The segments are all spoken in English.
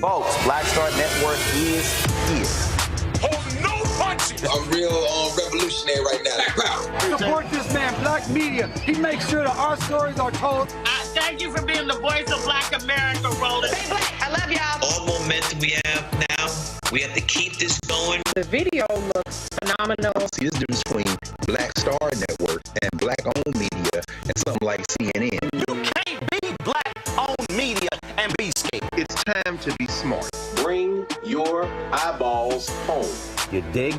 Folks, Black Star Network is here. Hold no punches. I'm real revolutionary right now. Black power. Support this man, Black media. He makes sure that our stories are told. Thank you for being the voice of Black America, Roland. Stay black. I love y'all. All momentum we have now, we have to keep this going. The video looks phenomenal. See, there's a difference between Black Star Network and black-owned media and something like CNN. You can't be black-owned media and be scared. It's time to be smart. Bring your eyeballs home. You dig?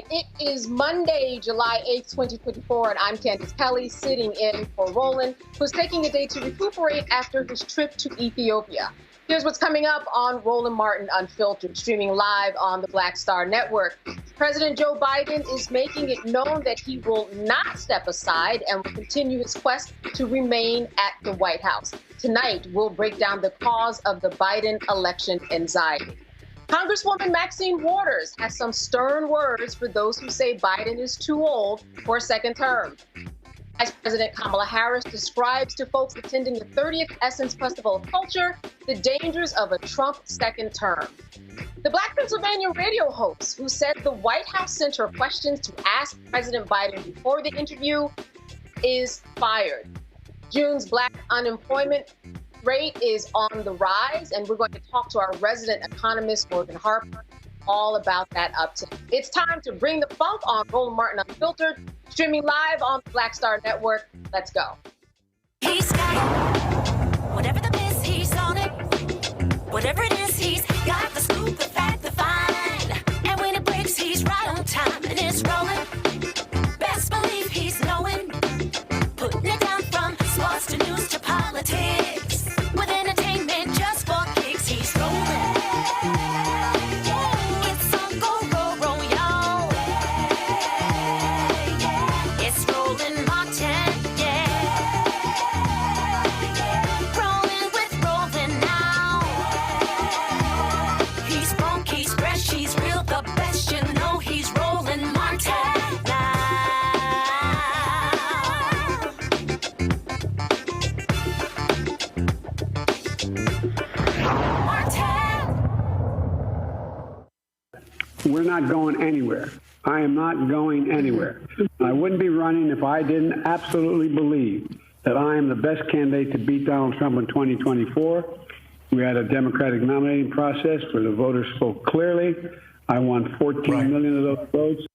It is Monday, July 8th, 2024, and I'm Candace Kelly, sitting in for Roland, who's taking a day to recuperate after his trip to Ethiopia. Here's what's coming up on Roland Martin Unfiltered, streaming live on the Black Star Network. President Joe Biden is making it known that he will not step aside and will continue his quest to remain at the White House. Tonight, we'll break down the cause of the Biden election anxiety. Congresswoman Maxine Waters has some stern words for those who say Biden is too old for a second term. As President Kamala Harris describes to folks attending the 30th Essence Festival of Culture the dangers of a Trump second term. The Black Pennsylvania radio host who said the White House sent her questions to ask President Biden before the interview is fired. June's Black unemployment rate is on the rise, and we're going to talk to our resident economist, Harper, all about that uptick. It's time to bring the funk on Roland Martin Unfiltered, streaming live on the Black Star Network. Let's go. He's got it. Whatever the miss, he's on it. Whatever it is, he's got the scoop, the fact, the fine. And when it breaks, he's right on time, and it's rolling. Best believe he's knowing. Putting it down from sports to news to politics. With entertainment just for kicks, he's rolling. It's on go, roll, y'all. It's Roland Martin, yeah. Rolling with Roland now. He's funk, he's fresh, he's real, the best, you know he's Roland Martin now. We're not going anywhere. I am not going anywhere. I wouldn't be running if I didn't absolutely believe that I am the best candidate to beat Donald Trump in 2024. We had a Democratic nominating process where the voters spoke clearly. I won 14 million of those votes.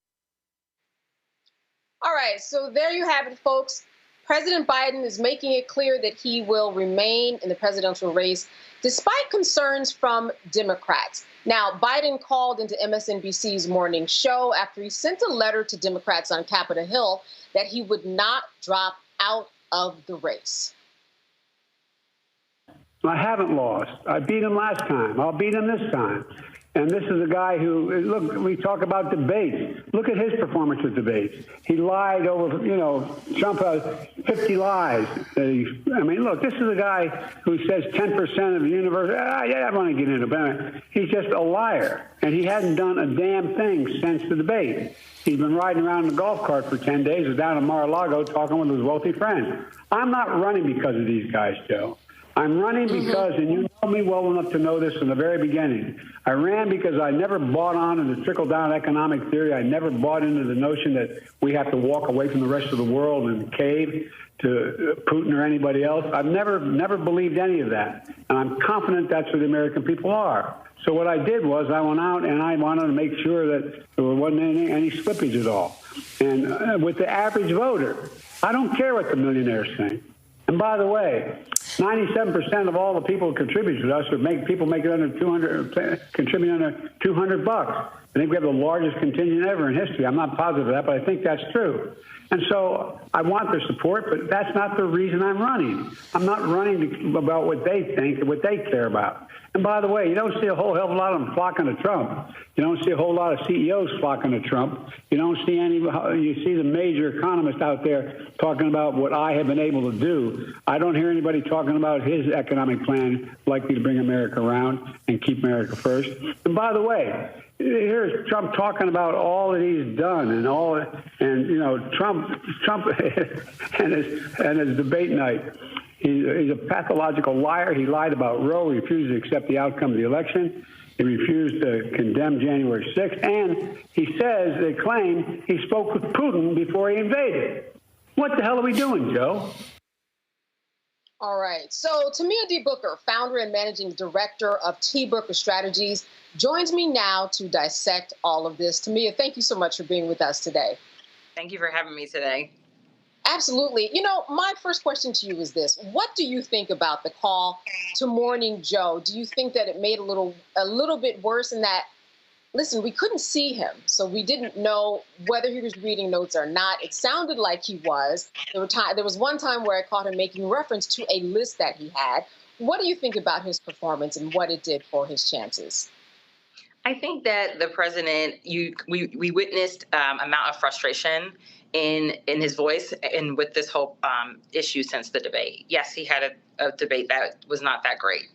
All right, so there you have it, folks. President Biden is making it clear that he will remain in the presidential race despite concerns from Democrats. Now, Biden called into MSNBC's morning show after he sent a letter to Democrats on Capitol Hill that he would not drop out of the race. I haven't lost. I beat him last time. I'll beat him this time. And this is a guy who, look, we talk about debates. Look at his performance at debates. He lied over, Trump has 50 lies. I mean, look, this is a guy who says 10% of the universe. I don't want to get into it. He's just a liar. And he hasn't done a damn thing since the debate. He's been riding around in a golf cart for 10 days. He's down in Mar-a-Lago talking with his wealthy friends. I'm not running because of these guys, Joe. I'm running because, and you know me well enough to know this from the very beginning, I ran because I never bought on to the trickle-down economic theory. I never bought into the notion that we have to walk away from the rest of the world and cave to Putin or anybody else. I've never believed any of that, and I'm confident that's where the American people are. So what I did was I went out and I wanted to make sure that there wasn't any slippage at all. And with the average voter, I don't care what the millionaires think. And by the way, 97% of all the people who contribute to us are people making under 200, contributing under $200. I think we have the largest contingent ever in history. I'm not positive of that, but I think that's true. And so I want their support, but that's not the reason I'm running. I'm not running about what they think or what they care about. And by the way, you don't see a whole hell of a lot of them flocking to Trump. You don't see a whole lot of CEOs flocking to Trump. You don't see any. You see the major economists out there talking about what I have been able to do. I don't hear anybody talking about his economic plan likely to bring America around and keep America first. And by the way, here's Trump talking about all that he's done and Trump and his debate night. He's a pathological liar. He lied about Roe. He refused to accept the outcome of the election. He refused to condemn January 6th. And they claim he spoke with Putin before he invaded. What the hell are we doing, Joe? All right. So Tamia D. Booker, founder and managing director of T. Booker Strategies, joins me now to dissect all of this. Tamia, thank you so much for being with us today. Thank you for having me today. Absolutely. My first question to you is this. What do you think about the call to Morning Joe? Do you think that it made a little bit worse in that, listen, we couldn't see him, so we didn't know whether he was reading notes or not. It sounded like he was. There was one time where I caught him making reference to a list that he had. What do you think about his performance and what it did for his chances? I think that the president, we witnessed amount of frustration in his voice and with this whole issue since the debate. Yes, he had a debate that was not that great.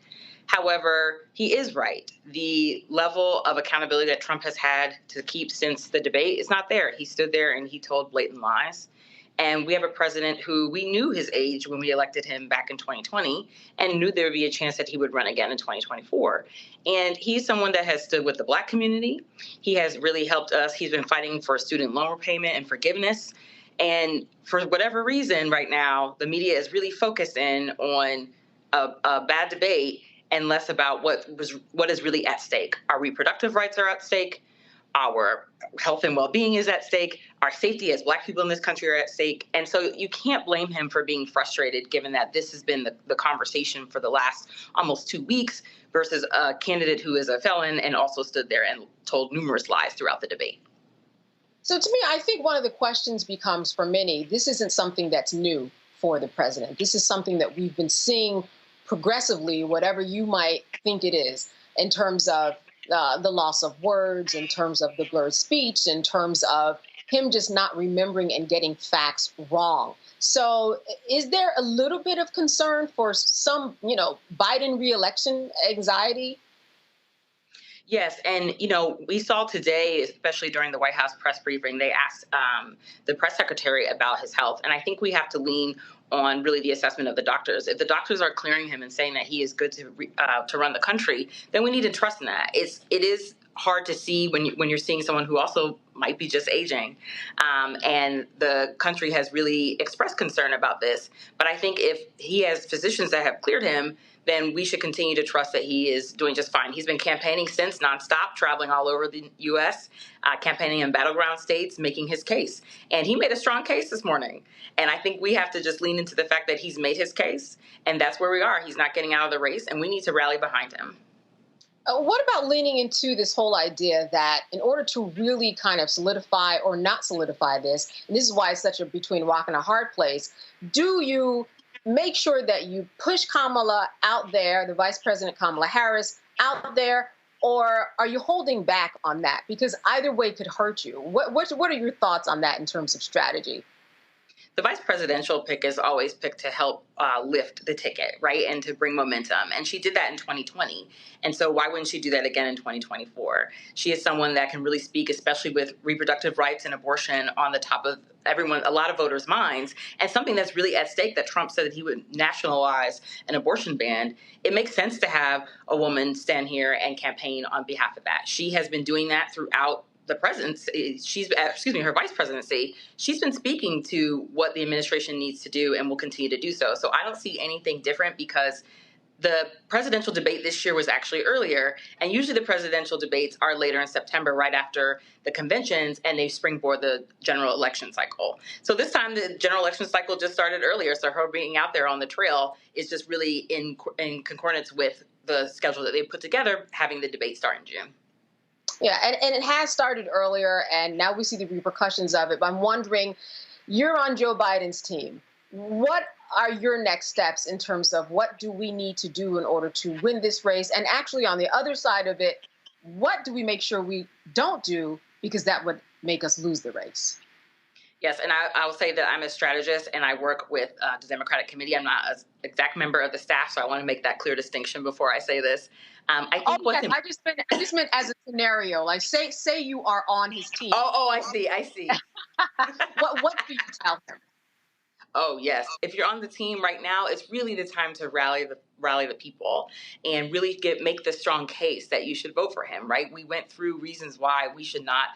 However, he is right. The level of accountability that Trump has had to keep since the debate is not there. He stood there and he told blatant lies. And we have a president who we knew his age when we elected him back in 2020 and knew there would be a chance that he would run again in 2024. And he's someone that has stood with the Black community. He has really helped us. He's been fighting for student loan repayment and forgiveness. And for whatever reason right now, the media is really focused in on a bad debate and less about what is really at stake. Our reproductive rights are at stake. Our health and well-being is at stake. Our safety as Black people in this country are at stake. And so you can't blame him for being frustrated, given that this has been the conversation for the last almost 2 weeks versus a candidate who is a felon and also stood there and told numerous lies throughout the debate. So to me, I think one of the questions becomes for many, this isn't something that's new for the president. This is something that we've been seeing progressively, whatever you might think it is, in terms of the loss of words, in terms of the blurred speech, in terms of him just not remembering and getting facts wrong. So is there a little bit of concern for some, Biden reelection anxiety? Yes. And, we saw today, especially during the White House press briefing, they asked the press secretary about his health. And I think we have to lean on really the assessment of the doctors. If the doctors are clearing him and saying that he is good to run the country, then we need to trust in that. It is hard to see when you're seeing someone who also might be just aging. And the country has really expressed concern about this. But I think if he has physicians that have cleared him, then we should continue to trust that he is doing just fine. He's been campaigning since nonstop, traveling all over the U.S., campaigning in battleground states, making his case. And he made a strong case this morning. And I think we have to just lean into the fact that he's made his case, and that's where we are. He's not getting out of the race, and we need to rally behind him. What about leaning into this whole idea that in order to really kind of solidify or not solidify this, and this is why it's such a between rock and a hard place, do you make sure that you push Kamala out there, the Vice President Kamala Harris out there, or are you holding back on that? Because either way could hurt you. What are your thoughts on that in terms of strategy? The vice presidential pick is always picked to help lift the ticket, right, and to bring momentum. And she did that in 2020. And so why wouldn't she do that again in 2024? She is someone that can really speak, especially with reproductive rights and abortion on the top of a lot of voters' minds, and something that's really at stake that Trump said that he would nationalize an abortion ban. It makes sense to have a woman stand here and campaign on behalf of that. She has been doing that throughout the presidency, her vice presidency. She's been speaking to what the administration needs to do and will continue to do so. So I don't see anything different, because the presidential debate this year was actually earlier, and usually the presidential debates are later in September, right after the conventions, and they springboard the general election cycle. So this time the general election cycle just started earlier, so her being out there on the trail is just really in concordance with the schedule that they put together, having the debate start in June. Yeah, and it has started earlier, and now we see the repercussions of it. But I'm wondering, you're on Joe Biden's team. What are your next steps in terms of what do we need to do in order to win this race? And actually, on the other side of it, what do we make sure we don't do, because that would make us lose the race? Yes, and I will say that I'm a strategist, and I work with the Democratic Committee. I'm not an exact member of the staff, so I want to make that clear distinction before I say this. I just meant as a scenario. Like, say you are on his team. Oh, I see. What do you tell him? Oh, yes. If you're on the team right now, it's really the time to rally the people and really make the strong case that you should vote for him, right? We went through reasons why we should not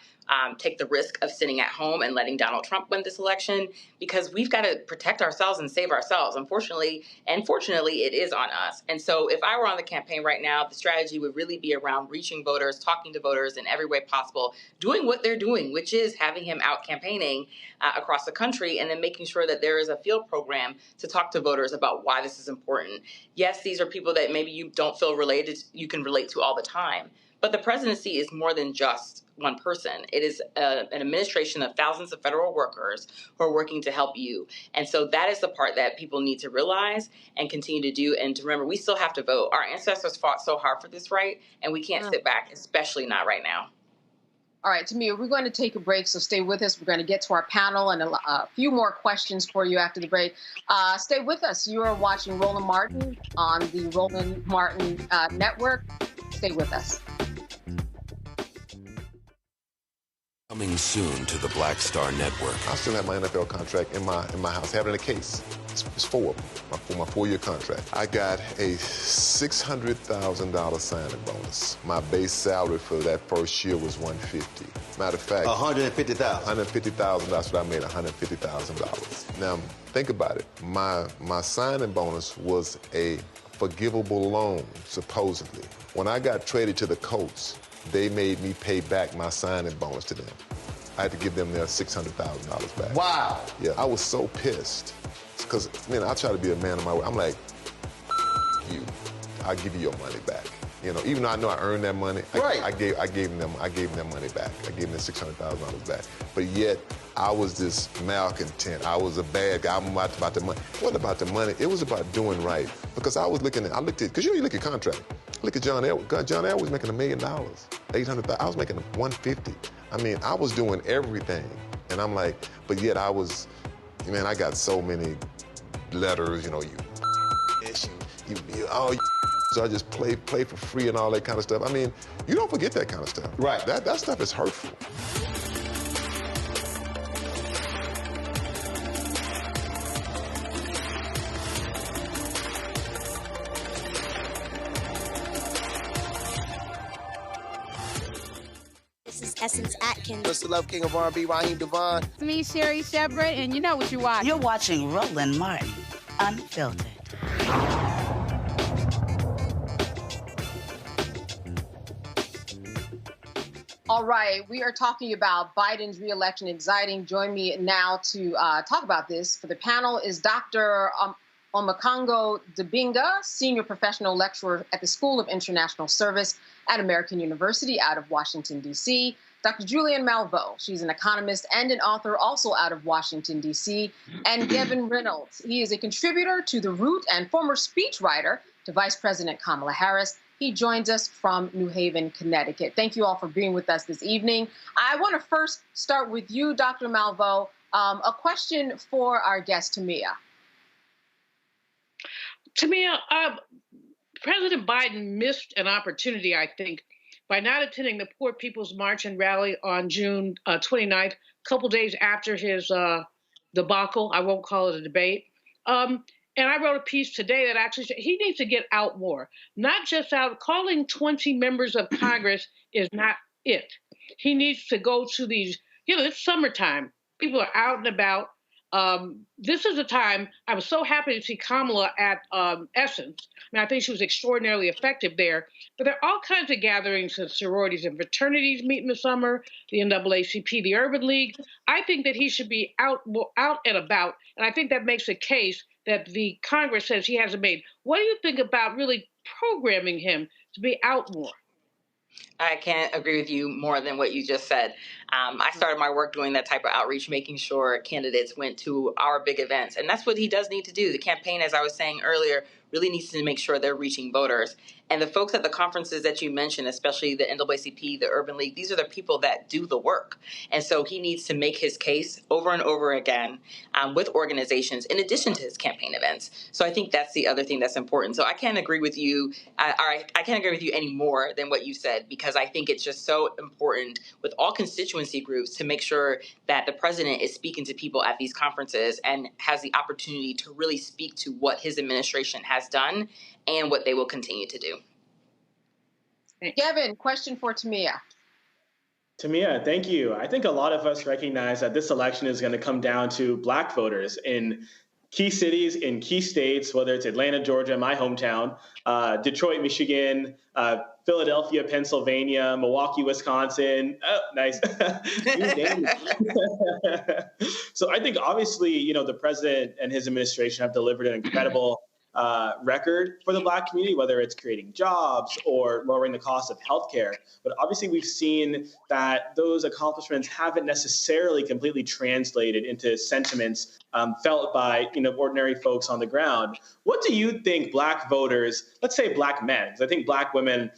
take the risk of sitting at home and letting Donald Trump win this election, because we've got to protect ourselves and save ourselves. Unfortunately, and fortunately, it is on us. And so if I were on the campaign right now, the strategy would really be around reaching voters, talking to voters in every way possible, doing what they're doing, which is having him out campaigning across the country, and then making sure that there is a field program to talk to voters about why this is important. Yes, these are people that maybe you don't feel you can relate to all the time. But the presidency is more than just one person. It is an administration of thousands of federal workers who are working to help you. And so that is the part that people need to realize and continue to do. And to remember, we still have to vote. Our ancestors fought so hard for this right, and we can't sit back, especially not right now. All right, Tamia, we're going to take a break, so stay with us. We're going to get to our panel and a few more questions for you after the break. Stay with us. You are watching Roland Martin on the Roland Martin Network. Stay with us. Coming soon to the Black Star Network. I still have my NFL contract in my house, having a case. It's for my 4-year contract. I got a $600,000 signing bonus. My base salary for that first year was $150,000. Matter of fact, $150,000. $150,000. That's what I made. $150,000. Now think about it. My signing bonus was a forgivable loan, supposedly. When I got traded to the Colts, they made me pay back my signing bonus to them. I had to give them their $600,000 back. Wow. Yeah, I was so pissed. Because, I try to be a man of my word. I'm like, you, I'll give you your money back. Even though I know I earned that money, right. I gave them their money back. I gave them $600,000 back. But yet, I was this malcontent. I was a bad guy. I'm about the money. It wasn't about the money. It was about doing right. Because I looked at, because you look at contract. Look at John Elway. John Elway was making $1 million, $800,000. I was making $150,000. I was doing everything. And I'm like, but yet I was, I got so many letters, so I just play for free and all that kind of stuff. You don't forget that kind of stuff. Right. That stuff is hurtful. Essence Atkins. Mr. Love King of R&B, Raheem Devon. It's me, Sherry Shepherd, and you know what you watch. You're watching Roland Martin, Unfiltered. All right, we are talking about Biden's reelection exciting. Join me now to talk about this. For the panel is Dr. Omakongo Dibinga, senior professional lecturer at the School of International Service at American University out of Washington, D.C. Dr. Julianne Malveaux, she's an economist and an author also out of Washington, D.C. And Gavin Reynolds, he is a contributor to The Root and former speechwriter to Vice President Kamala Harris. He joins us from New Haven, Connecticut. Thank you all for being with us this evening. I want to first start with you, Dr. Malveaux. A question for our guest, Tamia. Tamia, President Biden missed an opportunity, I think, by not attending the Poor People's March and Rally on June 29th, a couple days after his debacle. I won't call it a debate. And I wrote a piece today that actually said he needs to get out more. Not just out, calling 20 members of Congress is not it. He needs to go to these, it's summertime. People are out and about. This is a time, I was so happy to see Kamala at Essence. I think she was extraordinarily effective there. But there are all kinds of gatherings and sororities and fraternities meet in the summer, the NAACP, the Urban League. I think that he should be out and about, and I think that makes a case that the Congress says he hasn't made. What do you think about really programming him to be out more? I can't agree with you more than what you just said. I started my work doing that type of outreach, making sure candidates went to our big events. And that's what he does need to do. The campaign, as I was saying earlier, really needs to make sure they're reaching voters. And the folks at the conferences that you mentioned, especially the NAACP, the Urban League, these are the people that do the work. And so he needs to make his case over and over again with organizations in addition to his campaign events. So I think that's the other thing that's important. So I can't agree with you. I can't agree with you any more than what you said, because I think it's just so important with all constituency groups to make sure that the president is speaking to people at these conferences and has the opportunity to really speak to what his administration has done and what they will continue to do. Gavin, question for Tamia. Tamia, thank you. I think a lot of us recognize that this election is going to come down to Black voters in key cities, in key states, whether it's Atlanta, Georgia, my hometown, Detroit, Michigan, Philadelphia, Pennsylvania, Milwaukee, Wisconsin. Oh, nice. So I think obviously, the president and his administration have delivered an incredible record for the Black community, whether it's creating jobs or lowering the cost of healthcare. But obviously, we've seen that those accomplishments haven't necessarily completely translated into sentiments felt by ordinary folks on the ground. What do you think Black voters, let's say Black men, because I think Black women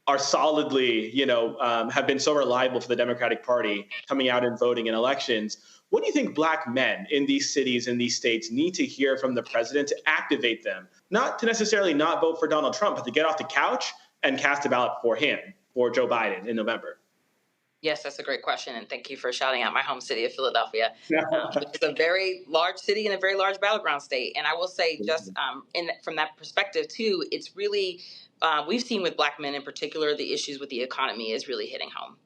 are solidly, have been so reliable for the Democratic Party coming out and voting in elections. What do you think Black men in these cities, in these states, need to hear from the president to activate them? Not to necessarily not vote for Donald Trump, but to get off the couch and cast a ballot for him, for Joe Biden in November. Yes, that's a great question, and thank you for shouting out my home city of Philadelphia. It's a very large city and a very large battleground state. And I will say, just from that perspective, too, it's really, we've seen with Black men in particular, the issues with the economy is really hitting home.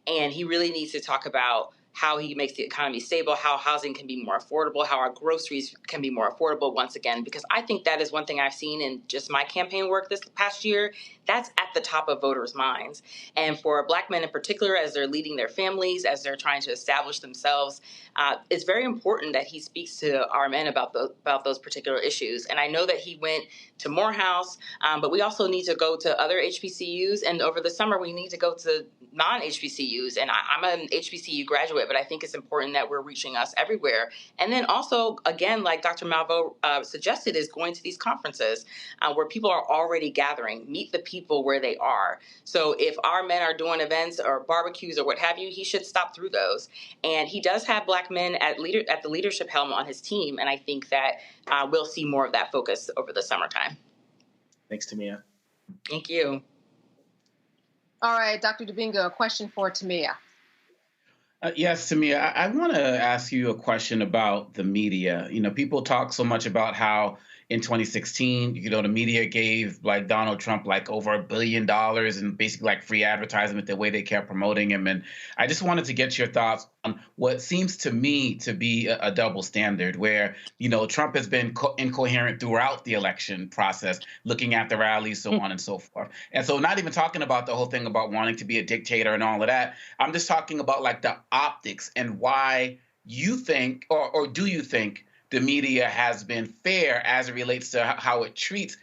And he really needs to talk about how he makes the economy stable, how housing can be more affordable, how our groceries can be more affordable once again, because I think that is one thing I've seen in just my campaign work this past year. That's at the top of voters' minds. And for Black men in particular, as they're leading their families, as they're trying to establish themselves, it's very important that he speaks to our men about those particular issues. And I know that he went to Morehouse, but we also need to go to other HBCUs. And over the summer, we need to go to non-HBCUs. And I'm an HBCU graduate, but I think it's important that we're reaching us everywhere. And then also, again, like Dr. Malveaux suggested, is going to these conferences where people are already gathering, meet the people where they are. So if our men are doing events or barbecues or what have you, he should stop through those. And he does have Black men at the leadership helm on his team. And I think that we'll see more of that focus over the summertime. Thanks, Tamia. Thank you. All right, Dr. Dibinga, a question for Tamia. Yes, Tamia, I want to ask you a question about the media. People talk so much about how in 2016. The media gave like Donald Trump like over $1 billion and basically like free advertisement, the way they kept promoting him. And I just wanted to get your thoughts on what seems to me to be a double standard where, Trump has been incoherent throughout the election process, looking at the rallies, so on and so forth. And so not even talking about the whole thing about wanting to be a dictator and all of that. I'm just talking about like the optics and why you think, or do you think the media has been fair as it relates to how it treats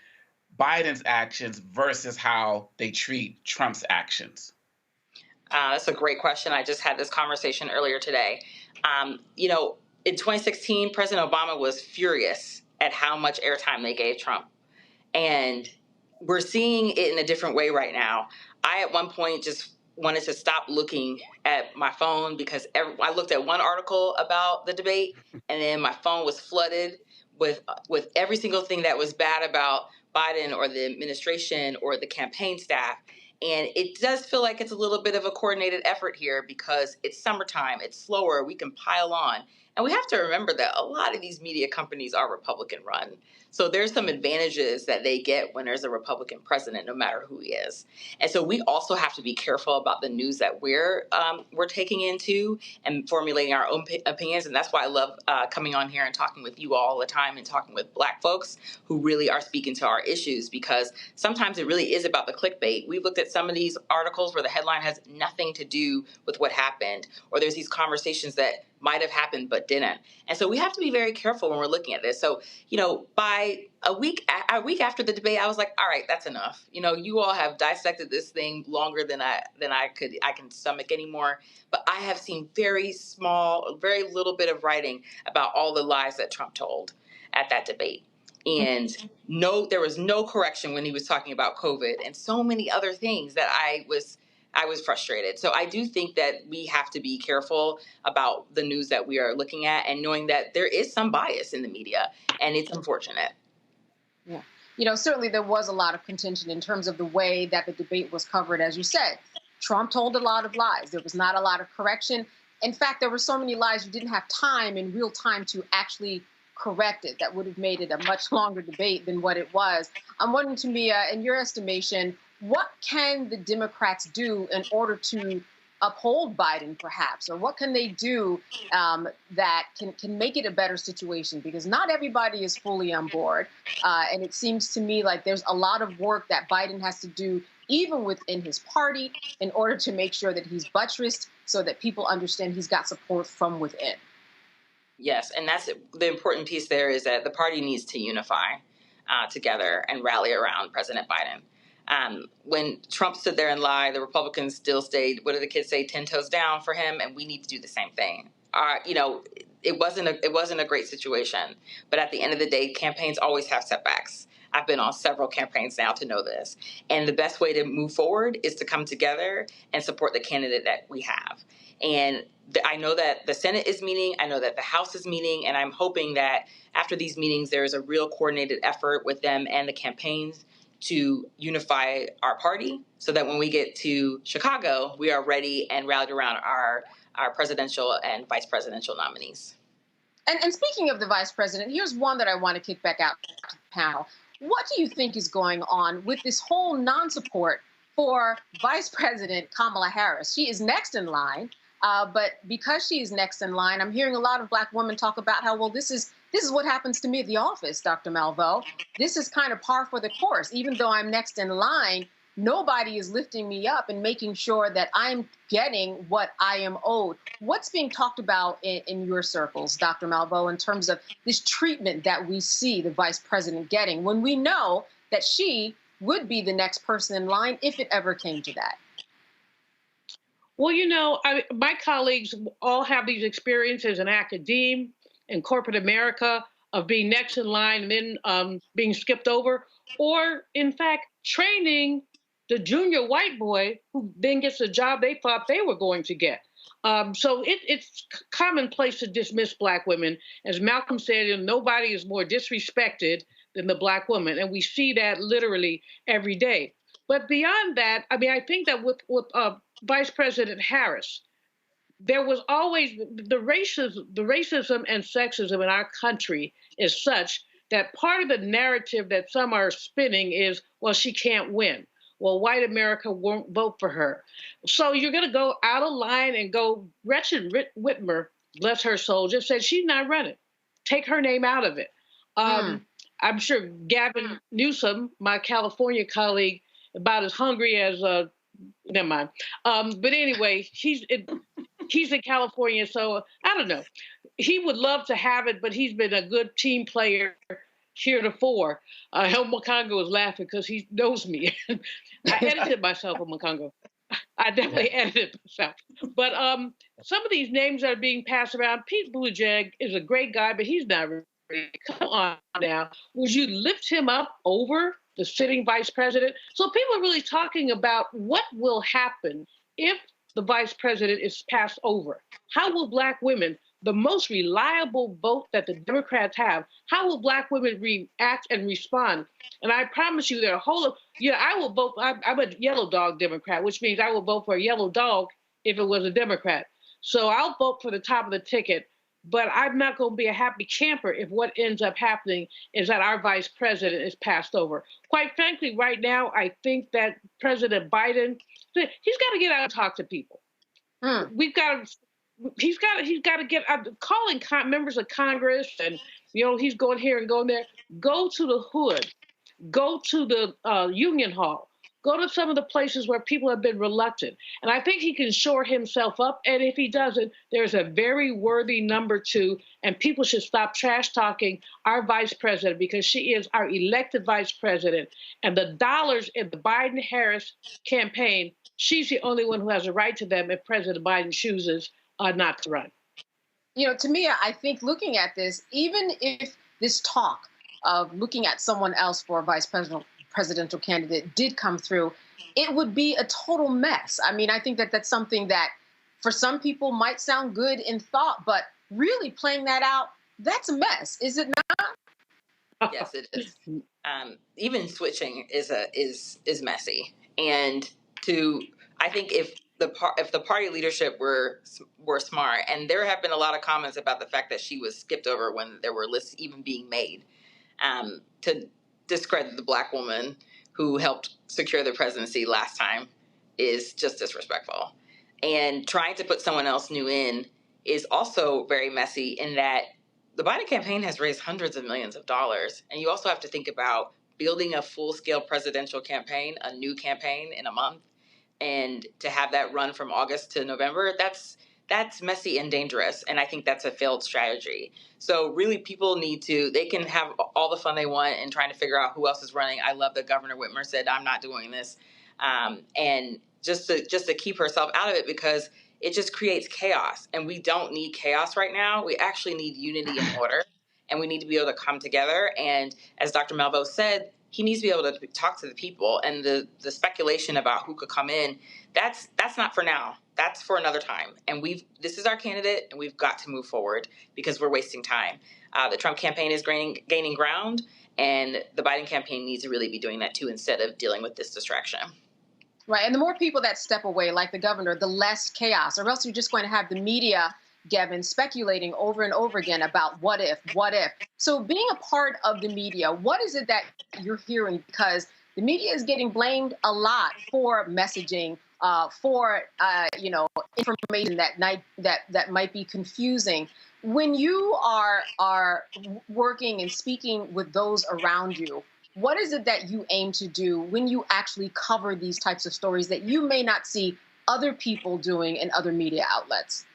Biden's actions versus how they treat Trump's actions? That's a great question. I just had this conversation earlier today. In 2016, President Obama was furious at how much airtime they gave Trump. And we're seeing it in a different way right now. I, at one point, just wanted to stop looking at my phone because I looked at one article about the debate and then my phone was flooded with every single thing that was bad about Biden or the administration or the campaign staff. And it does feel like it's a little bit of a coordinated effort here because it's summertime, it's slower, we can pile on. And we have to remember that a lot of these media companies are Republican run. So there's some advantages that they get when there's a Republican president, no matter who he is. And so we also have to be careful about the news that we're taking into and formulating our own opinions. And that's why I love coming on here and talking with you all the time and talking with Black folks who really are speaking to our issues, because sometimes it really is about the clickbait. We've looked at some of these articles where the headline has nothing to do with what happened, or there's these conversations that might have happened but didn't. And so we have to be very careful when we're looking at this. So, by a week after the debate, I was like, all right, that's enough. You all have dissected this thing longer than I can stomach anymore. But I have seen very little bit of writing about all the lies that Trump told at that debate. And there was no correction when he was talking about COVID and so many other things that I was frustrated. So I do think that we have to be careful about the news that we are looking at and knowing that there is some bias in the media, and it's unfortunate. Yeah. Certainly there was a lot of contention in terms of the way that the debate was covered. As you said, Trump told a lot of lies. There was not a lot of correction. In fact, there were so many lies you didn't have time in real time to actually correct it. That would have made it a much longer debate than what it was. I'm wondering, Tamia, in your estimation, what can the Democrats do in order to uphold Biden, perhaps? Or what can they do that can make it a better situation? Because not everybody is fully on board. And it seems to me like there's a lot of work that Biden has to do, even within his party, in order to make sure that he's buttressed so that people understand he's got support from within. Yes, and that's the important piece there, is that the party needs to unify together and rally around President Biden. When Trump stood there and lied, the Republicans still stayed, what do the kids say, 10 toes down for him, and we need to do the same thing. It wasn't a great situation, but at the end of the day, campaigns always have setbacks. I've been on several campaigns now to know this. And the best way to move forward is to come together and support the candidate that we have. And I know that the Senate is meeting, I know that the House is meeting, and I'm hoping that after these meetings, there is a real coordinated effort with them and the campaigns to unify our party so that when we get to Chicago, we are ready and rallied around our presidential and vice presidential nominees. And speaking of the vice president, here's one that I want to kick back out to the panel. What do you think is going on with this whole non-support for Vice President Kamala Harris? She is next in line, but because she is next in line, I'm hearing a lot of Black women talk about how, well, this is what happens to me at the office, Dr. Malveaux. This is kind of par for the course. Even though I'm next in line, nobody is lifting me up and making sure that I'm getting what I am owed. What's being talked about in your circles, Dr. Malveaux, in terms of this treatment that we see the vice president getting when we know that she would be the next person in line if it ever came to that? Well, my colleagues all have these experiences in academia, in corporate America, of being next in line and then being skipped over, or in fact, training the junior white boy who then gets the job they thought they were going to get. So it's commonplace to dismiss Black women. As Malcolm said, nobody is more disrespected than the Black woman. And we see that literally every day. But beyond that, I think that with Vice President Harris, there was always the racism and sexism in our country is such that part of the narrative that some are spinning is, well, she can't win. Well, white America won't vote for her. So you're going to go out of line and go, Gretchen Whitmer, bless her soul, just said she's not running. Take her name out of it. I'm sure Gavin Newsom, my California colleague, about as hungry as, never mind. But anyway, he's in California, so I don't know. He would love to have it, but he's been a good team player heretofore. El Mokongo is laughing because he knows me. I edited myself on Mokongo. I definitely edited myself. But some of these names that are being passed around, Pete Buttigieg is a great guy, but he's not really. Come on now. Would you lift him up over the sitting vice president? So people are really talking about what will happen if the vice president is passed over. How will Black women, the most reliable vote that the Democrats have, how will Black women react and respond? And I promise you, there are a whole of, I will vote. I'm a yellow dog Democrat, which means I will vote for a yellow dog if it was a Democrat. So I'll vote for the top of the ticket, but I'm not going to be a happy camper if what ends up happening is that our vice president is passed over. Quite frankly, right now, I think that President Biden, he's got to get out and talk to people. He's got to get out, calling members of Congress, and he's going here and going there. Go to the hood, go to the Union Hall, go to some of the places where people have been reluctant. And I think he can shore himself up. And if he doesn't, there's a very worthy number two, and people should stop trash talking our vice president, because she is our elected vice president. And the dollars in the Biden-Harris campaign, she's the only one who has a right to them if President Biden chooses not to run. Tamia, I think looking at this, even if this talk of looking at someone else for a presidential candidate did come through, it would be a total mess. I mean, I think that that's something that for some people might sound good in thought, but really playing that out, that's a mess, is it not? Yes, it is. Even switching is messy. And I think if the party leadership were smart, and there have been a lot of comments about the fact that she was skipped over when there were lists even being made, to discredit the Black woman who helped secure the presidency last time is just disrespectful. And trying to put someone else new in is also very messy, in that the Biden campaign has raised hundreds of millions of dollars. And you also have to think about building a full-scale presidential campaign, a new campaign in a month, and to have that run from August to November, that's messy and dangerous. And I think that's a failed strategy. So really, people they can have all the fun they want in trying to figure out who else is running. I love that Governor Whitmer said, I'm not doing this. And just to keep herself out of it, because it just creates chaos. And we don't need chaos right now. We actually need unity and order. And we need to be able to come together. And as Dr. Malveaux said, he needs to be able to talk to the people. And the speculation about who could come in, that's not for now. That's for another time. And this is our candidate, and we've got to move forward because we're wasting time. The Trump campaign is gaining ground, and the Biden campaign needs to really be doing that too, instead of dealing with this distraction. Right. And the more people that step away, like the governor, the less chaos, or else you're just going to have the media, Gavin, speculating over and over again about what if. So being a part of the media, what is it that you're hearing? Because the media is getting blamed a lot for messaging, for information that might be confusing. When you are working and speaking with those around you, what is it that you aim to do when you actually cover these types of stories that you may not see other people doing in other media outlets?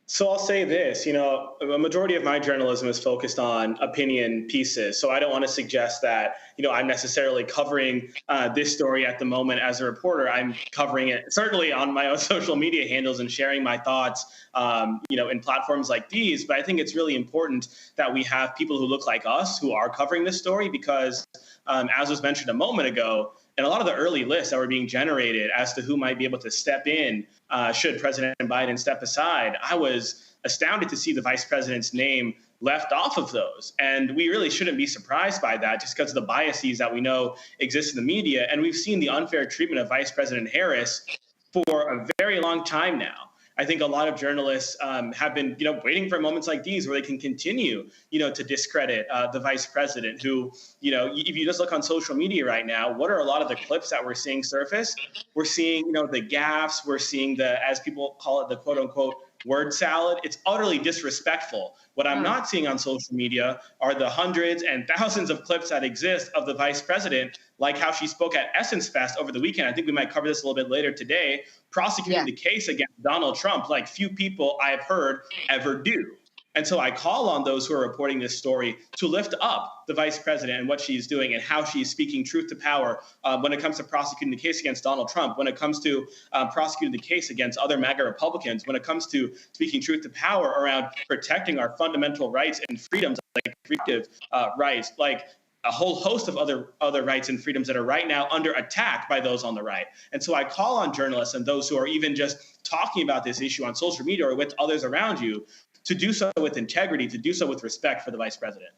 So I'll say this, a majority of my journalism is focused on opinion pieces. So I don't want to suggest that, I'm necessarily covering this story at the moment as a reporter. I'm covering it certainly on my own social media handles and sharing my thoughts, in platforms like these. But I think it's really important that we have people who look like us who are covering this story, because as was mentioned a moment ago, and a lot of the early lists that were being generated as to who might be able to step in should President Biden step aside, I was astounded to see the vice president's name left off of those. And we really shouldn't be surprised by that, just because of the biases that we know exist in the media. And we've seen the unfair treatment of Vice President Harris for a very long time now. I think a lot of journalists have been, waiting for moments like these where they can continue, to discredit the vice president who, if you just look on social media right now, what are a lot of the clips that we're seeing surface? We're seeing, the gaffes, we're seeing the, as people call it, the quote unquote word salad. It's utterly disrespectful. What I'm not seeing on social media are the hundreds and thousands of clips that exist of the vice president, like how she spoke at Essence Fest over the weekend. I think we might cover this a little bit later today, prosecuting the case against Donald Trump like few people I have heard ever do. And so I call on those who are reporting this story to lift up the vice president and what she's doing and how she's speaking truth to power when it comes to prosecuting the case against Donald Trump, when it comes to prosecuting the case against other MAGA Republicans, when it comes to speaking truth to power around protecting our fundamental rights and freedoms, like reproductive rights, like a whole host of other rights and freedoms that are right now under attack by those on the right. And so I call on journalists and those who are even just talking about this issue on social media or with others around you to do so with integrity, to do so with respect for the vice president.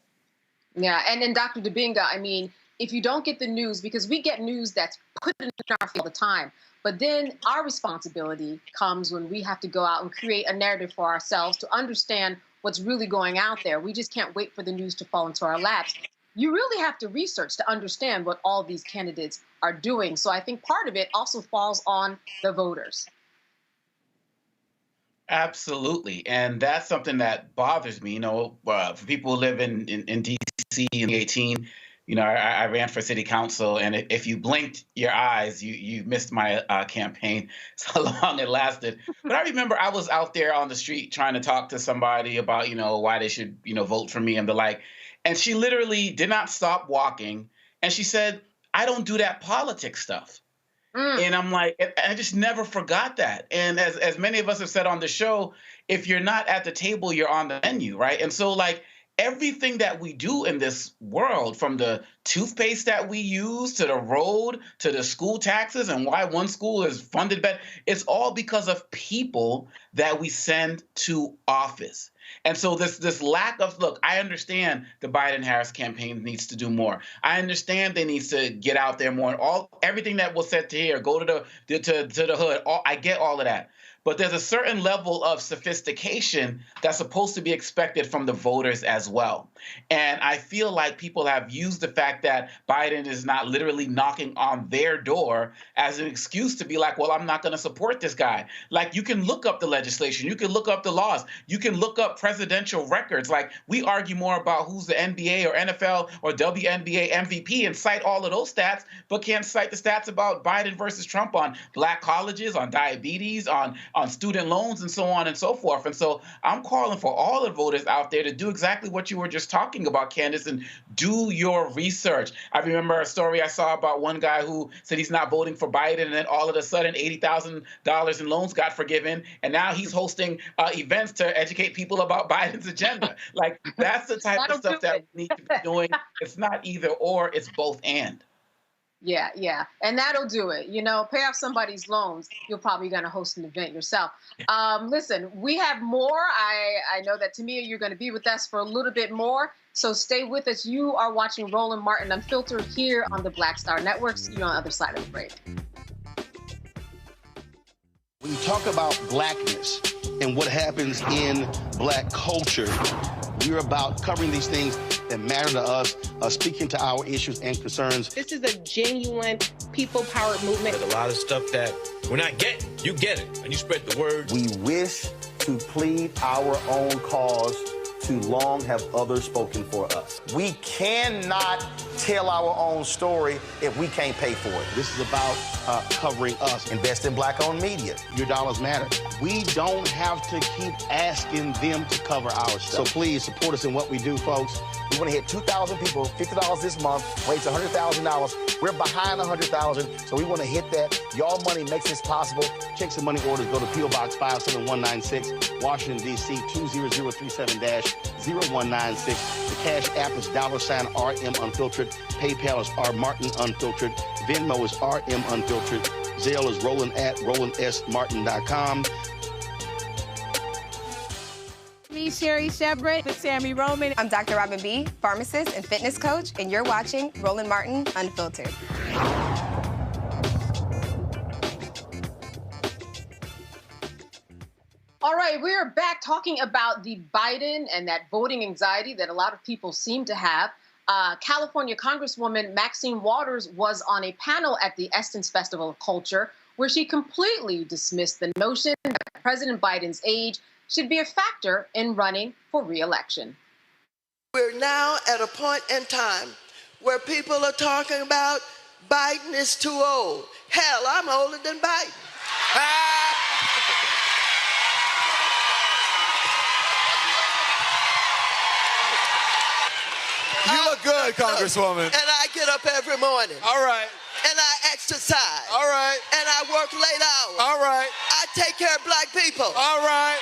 Yeah, and then Dr. Dibinga, I mean, if you don't get the news, because we get news that's put in our face all the time, but then our responsibility comes when we have to go out and create a narrative for ourselves to understand what's really going out there. We just can't wait for the news to fall into our laps. You really have to research to understand what all these candidates are doing. So I think part of it also falls on the voters. Absolutely. And that's something that bothers me. For people who live in D.C. in 2018, I ran for city council. And if you blinked your eyes, you missed my campaign. So long it lasted. But I remember I was out there on the street trying to talk to somebody about, why they should, vote for me and the like. And she literally did not stop walking. And she said, I don't do that politics stuff. And I'm like, I just never forgot that. And as many of us have said on the show, if you're not at the table, you're on the menu, right? And so like everything that we do in this world, from the toothpaste that we use to the road to the school taxes and why one school is funded better, it's all because of people that we send to office. And so this lack of, look, I understand the Biden-Harris campaign needs to do more. I understand they need to get out there more, and everything that was said to here, go to the hood. I get all of that. But there's a certain level of sophistication that's supposed to be expected from the voters as well. And I feel like people have used the fact that Biden is not literally knocking on their door as an excuse to be like, well, I'm not going to support this guy. Like, you can look up the legislation. You can look up the laws. You can look up presidential records. Like, we argue more about who's the NBA or NFL or WNBA MVP and cite all of those stats, but can't cite the stats about Biden versus Trump on black colleges, on diabetes, on student loans, and so on and so forth. And so I'm calling for all the voters out there to do exactly what you were just talking about, Candace, and do your research. I remember a story I saw about one guy who said he's not voting for Biden, and then all of a sudden $80,000 in loans got forgiven, and now he's hosting events to educate people about Biden's agenda. Like, that's the type of stuff that we need to be doing. It's not either or, it's both and. Yeah. And that'll do it. Pay off somebody's loans. You're probably going to host an event yourself. Listen, we have more. I know that Tamia, you're going to be with us for a little bit more. So stay with us. You are watching Roland Martin Unfiltered here on the Black Star Network. See you on the other side of the break. When you talk about blackness and what happens in black culture, we're about covering these things that matter to us, speaking to our issues and concerns. This is a genuine people-powered movement. There's a lot of stuff that we're not getting. You get it, and you spread the word. We wish to plead our own cause. Too long have others spoken for us. We cannot tell our own story if we can't pay for it. This is about covering us. Invest in black-owned media. Your dollars matter. We don't have to keep asking them to cover our stuff. So please support us in what we do, folks. We want to hit 2,000 people, $50 this month, raise $100,000. We're behind 100,000, so we want to hit that. Y'all money makes this possible. Checks and money orders go to P.O. Box 57196, Washington, D.C. 20037-0196. The Cash App is $RM Unfiltered. PayPal is R Martin Unfiltered. Venmo is RM Unfiltered. Zelle is Roland@RolandSMartin.com. Me, Sherry Shepard with Sammy Roman. I'm Dr. Robin B., pharmacist and fitness coach, and you're watching Roland Martin Unfiltered. All right, we are back talking about the Biden and that voting anxiety that a lot of people seem to have. California Congresswoman Maxine Waters was on a panel at the Essence Festival of Culture where she completely dismissed the notion that President Biden's age should be a factor in running for re-election. We're now at a point in time where people are talking about Biden is too old. Hell, I'm older than Biden. You look good, Congresswoman. And I get up every morning. All right. And I exercise. All right. And I work late hours. All right. I take care of black people. All right.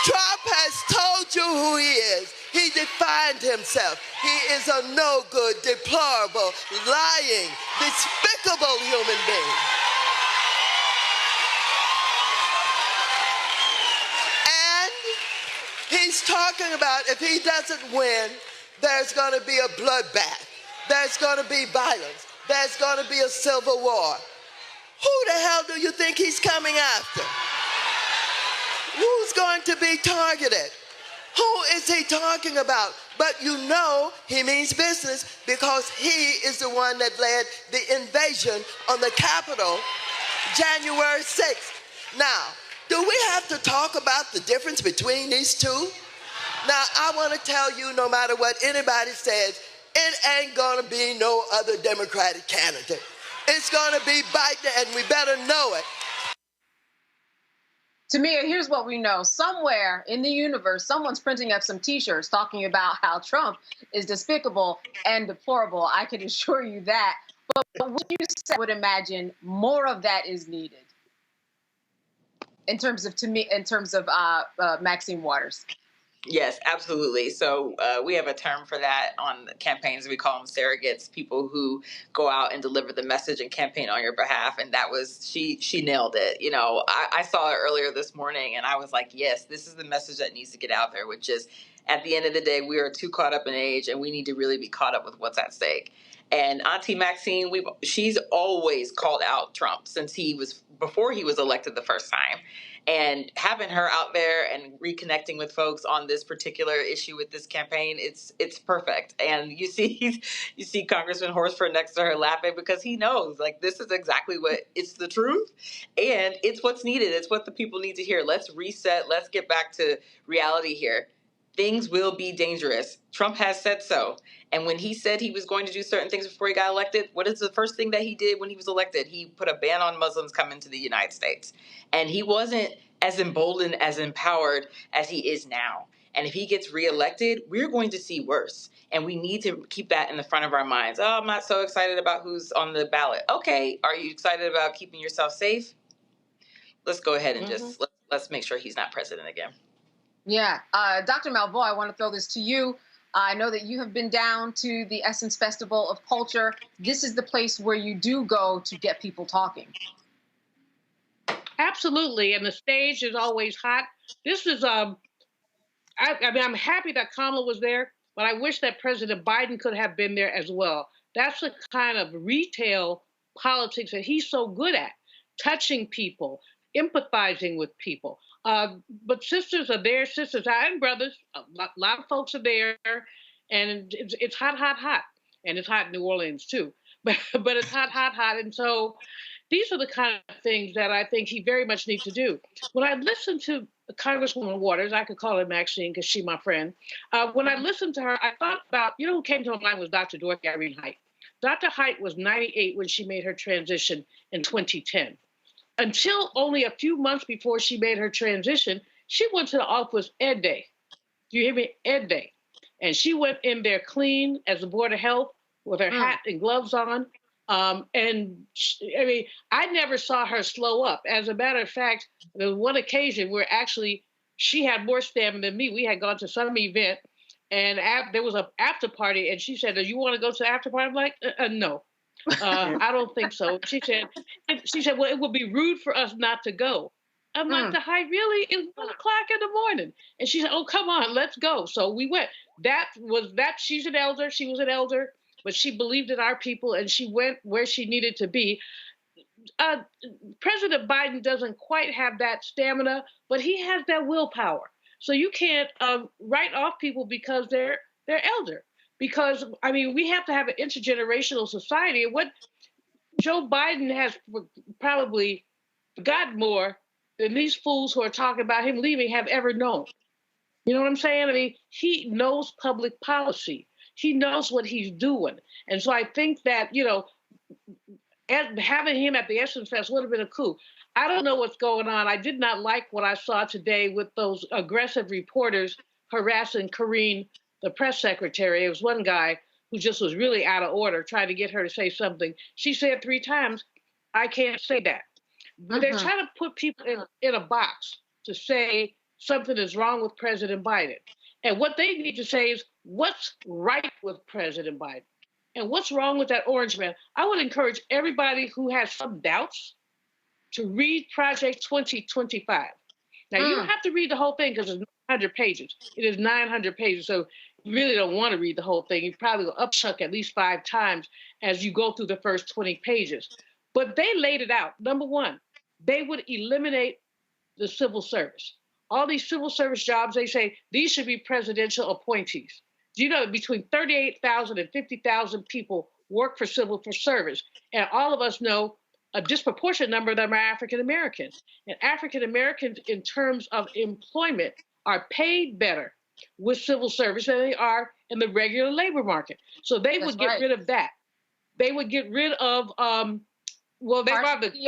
Trump has told you who he is. He defined himself. He is a no-good, deplorable, lying, despicable human being. And he's talking about if he doesn't win, there's going to be a bloodbath. There's going to be violence. There's going to be a civil war. Who the hell do you think he's coming after? Who's going to be targeted? Who is he talking about? But you know he means business because he is the one that led the invasion on the Capitol January 6th. Now, do we have to talk about the difference between these two? Now, I want to tell you, no matter what anybody says, it ain't going to be no other Democratic candidate. It's going to be Biden, and we better know it. Tamia, here's what we know. Somewhere in the universe, someone's printing up some T-shirts talking about how Trump is despicable and deplorable. I can assure you that. But what you said, I would imagine more of that is needed in terms of Maxine Waters. Yes, absolutely. So we have a term for that on campaigns. We call them surrogates, people who go out and deliver the message and campaign on your behalf. And that was, she nailed it. You know, I saw it earlier this morning and I was like, yes, this is the message that needs to get out there, which is at the end of the day, we are too caught up in age and we need to really be caught up with what's at stake. And Auntie Maxine, she's always called out Trump since before he was elected the first time. And having her out there and reconnecting with folks on this particular issue with this campaign, it's perfect. And you see Congressman Horsford next to her laughing because he knows, like, this is exactly it's the truth. And it's what's needed. It's what the people need to hear. Let's reset. Let's get back to reality here. Things will be dangerous. Trump has said so. And when he said he was going to do certain things before he got elected, what is the first thing that he did when he was elected? He put a ban on Muslims coming to the United States. And he wasn't as emboldened, as empowered as he is now. And if he gets reelected, we're going to see worse. And we need to keep that in the front of our minds. Oh, I'm not so excited about who's on the ballot. Okay, are you excited about keeping yourself safe? Let's go ahead and just let's make sure he's not president again. Yeah. Dr. Malveaux, I want to throw this to you. I know that you have been down to the Essence Festival of Culture. This is the place where you do go to get people talking. Absolutely. And the stage is always hot. This is, I mean, I'm happy that Kamala was there, but I wish that President Biden could have been there as well. That's the kind of retail politics that he's so good at, touching people, empathizing with people. But sisters are there, sisters and brothers. A lot of folks are there, and it's hot, hot, hot. And it's hot in New Orleans, too. But it's hot, hot, hot. And so these are the kind of things that I think he very much needs to do. When I listened to Congresswoman Waters, I could call her Maxine because she's my friend. When I listened to her, I thought about, who came to my mind was Dr. Dorothy Irene Height. Dr. Height was 98 when she made her transition in 2010. Until only a few months before she made her transition, she went to the office Ed Day. Do you hear me? Ed Day. And she went in there clean as the Board of Health with her hat and gloves on. And I never saw her slow up. As a matter of fact, there was one occasion where actually she had more stamina than me. We had gone to some event and there was an after party and she said, "Do you want to go to the after party?" I'm like, no. I don't think so. She said, well, it would be rude for us not to go. I'm like, the high, really? It's 1 o'clock in the morning. And she said, oh, come on, let's go. So we went. She's an elder. She was an elder, but she believed in our people and she went where she needed to be. President Biden doesn't quite have that stamina, but he has that willpower. So you can't write off people because they're elder. Because I mean, we have to have an intergenerational society. And what Joe Biden has probably got more than these fools who are talking about him leaving have ever known. You know what I'm saying? I mean, he knows public policy. He knows what he's doing. And so I think that, you know, having him at the Essence Fest would have been a coup. I don't know what's going on. I did not like what I saw today with those aggressive reporters harassing Karine, the press secretary. There was one guy who just was really out of order, trying to get her to say something. She said 3 times, I can't say that. But they're trying to put people in a box to say something is wrong with President Biden. And what they need to say is, what's right with President Biden? And what's wrong with that orange man? I would encourage everybody who has some doubts to read Project 2025. Now, you don't have to read the whole thing because it's 900 pages. It is 900 pages, so you really don't want to read the whole thing. You probably will upchuck at least 5 times as you go through the first 20 pages. But they laid it out. Number one, they would eliminate the civil service. All these civil service jobs, they say, these should be presidential appointees. Do you know that between 38,000 and 50,000 people work for civil service? And all of us know a disproportionate number of them are African Americans. And African Americans, in terms of employment, are paid better with civil service than they are in the regular labor market. So they would get rid of that. They would get rid of, the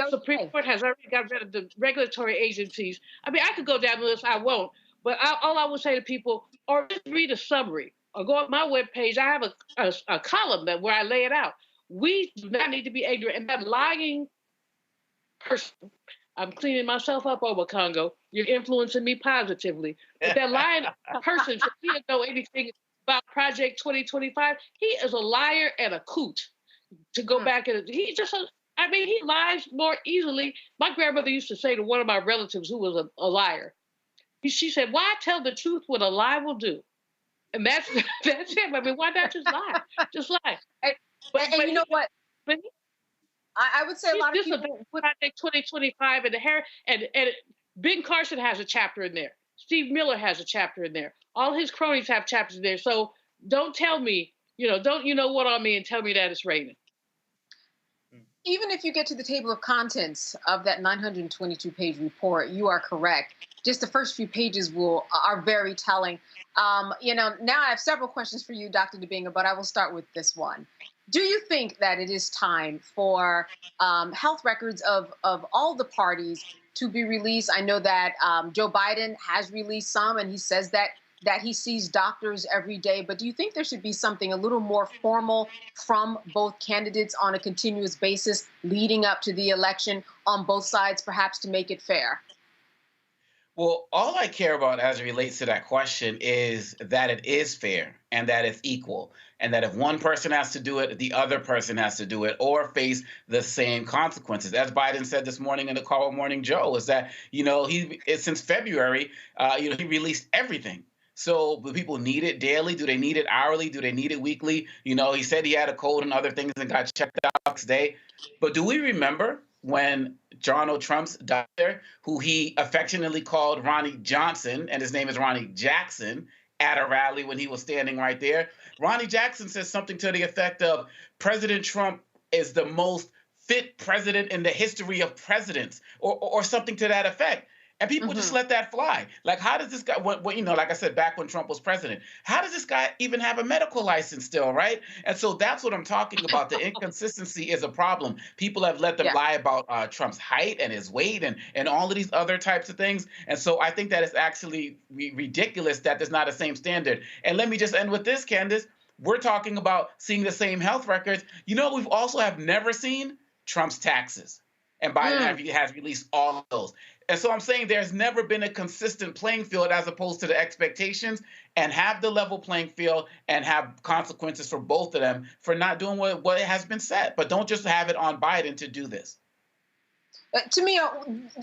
Supreme Court has already got rid of the regulatory agencies. I mean, I could go down the list, I won't. But all I would say to people, or just read a summary, or go on my webpage. I have a column where I lay it out. We do not need to be ignorant. And that lying person, I'm cleaning myself up over Congo. You're influencing me positively. But that lying person, he doesn't know anything about Project 2025. He is a liar and a coot. To go back and he lies more easily. My grandmother used to say to one of my relatives who was a liar. She said, "Why tell the truth what a lie will do?" And that's him. I mean, why not just lie? Just lie. And you know what? I would say a lot of people Project 2025 and Ben Carson has a chapter in there. Steve Miller has a chapter in there. All his cronies have chapters in there. So don't tell me, don't what on me and tell me that it's raining. Even if you get to the table of contents of that 922-page report, you are correct. Just the first few pages are very telling. Now I have several questions for you, Dr. Dibinga, but I will start with this one. Do you think that it is time for health records of all the parties to be released? I know that Joe Biden has released some, and he says that he sees doctors every day. But do you think there should be something a little more formal from both candidates on a continuous basis leading up to the election on both sides, perhaps to make it fair? Well, all I care about as it relates to that question is that it is fair and that it's equal, and that if one person has to do it, the other person has to do it or face the same consequences. As Biden said this morning in the call with Morning Joe, is that, since February, he released everything. So do people need it daily? Do they need it hourly? Do they need it weekly? He said he had a cold and other things and got checked out today. But do we remember when Donald Trump's doctor, who he affectionately called Ronnie Johnson, and his name is Ronnie Jackson, at a rally when he was standing right there? Ronnie Jackson says something to the effect of, President Trump is the most fit president in the history of presidents, or something to that effect. And people just let that fly. Like, how does this guy, like I said, back when Trump was president, how does this guy even have a medical license still, right? And so that's what I'm talking about. The inconsistency is a problem. People have let them lie about Trump's height and his weight and all of these other types of things. And so I think that it's actually ridiculous that there's not the same standard. And let me just end with this, Candace. We're talking about seeing the same health records. We've also have never seen Trump's taxes. And Biden has released all of those. And so I'm saying there's never been a consistent playing field as opposed to the expectations, and have the level playing field and have consequences for both of them for not doing what has been said. But don't just have it on Biden to do this. To me,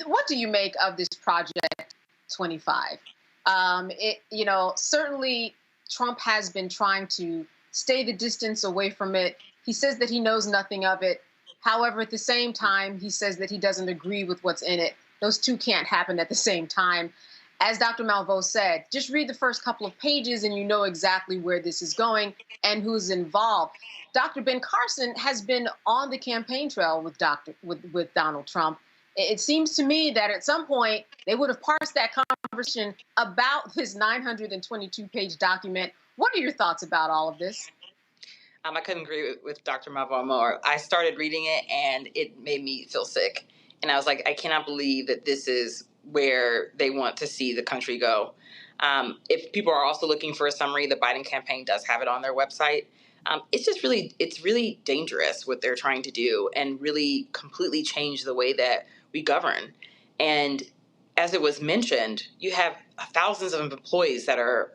what do you make of this Project 25? Certainly Trump has been trying to stay the distance away from it. He says that he knows nothing of it. However, at the same time, he says that he doesn't agree with what's in it. Those two can't happen at the same time. As Dr. Malveaux said, just read the first couple of pages and you know exactly where this is going and who's involved. Dr. Ben Carson has been on the campaign trail with Donald Trump. It seems to me that at some point they would have parsed that conversation about this 922-page document. What are your thoughts about all of this? I couldn't agree with Dr. Malveaux more. I started reading it and it made me feel sick. And I was like, I cannot believe that this is where they want to see the country go. If people are also looking for a summary, the Biden campaign does have it on their website. It's really dangerous what they're trying to do and really completely change the way that we govern. And as it was mentioned, you have thousands of employees that are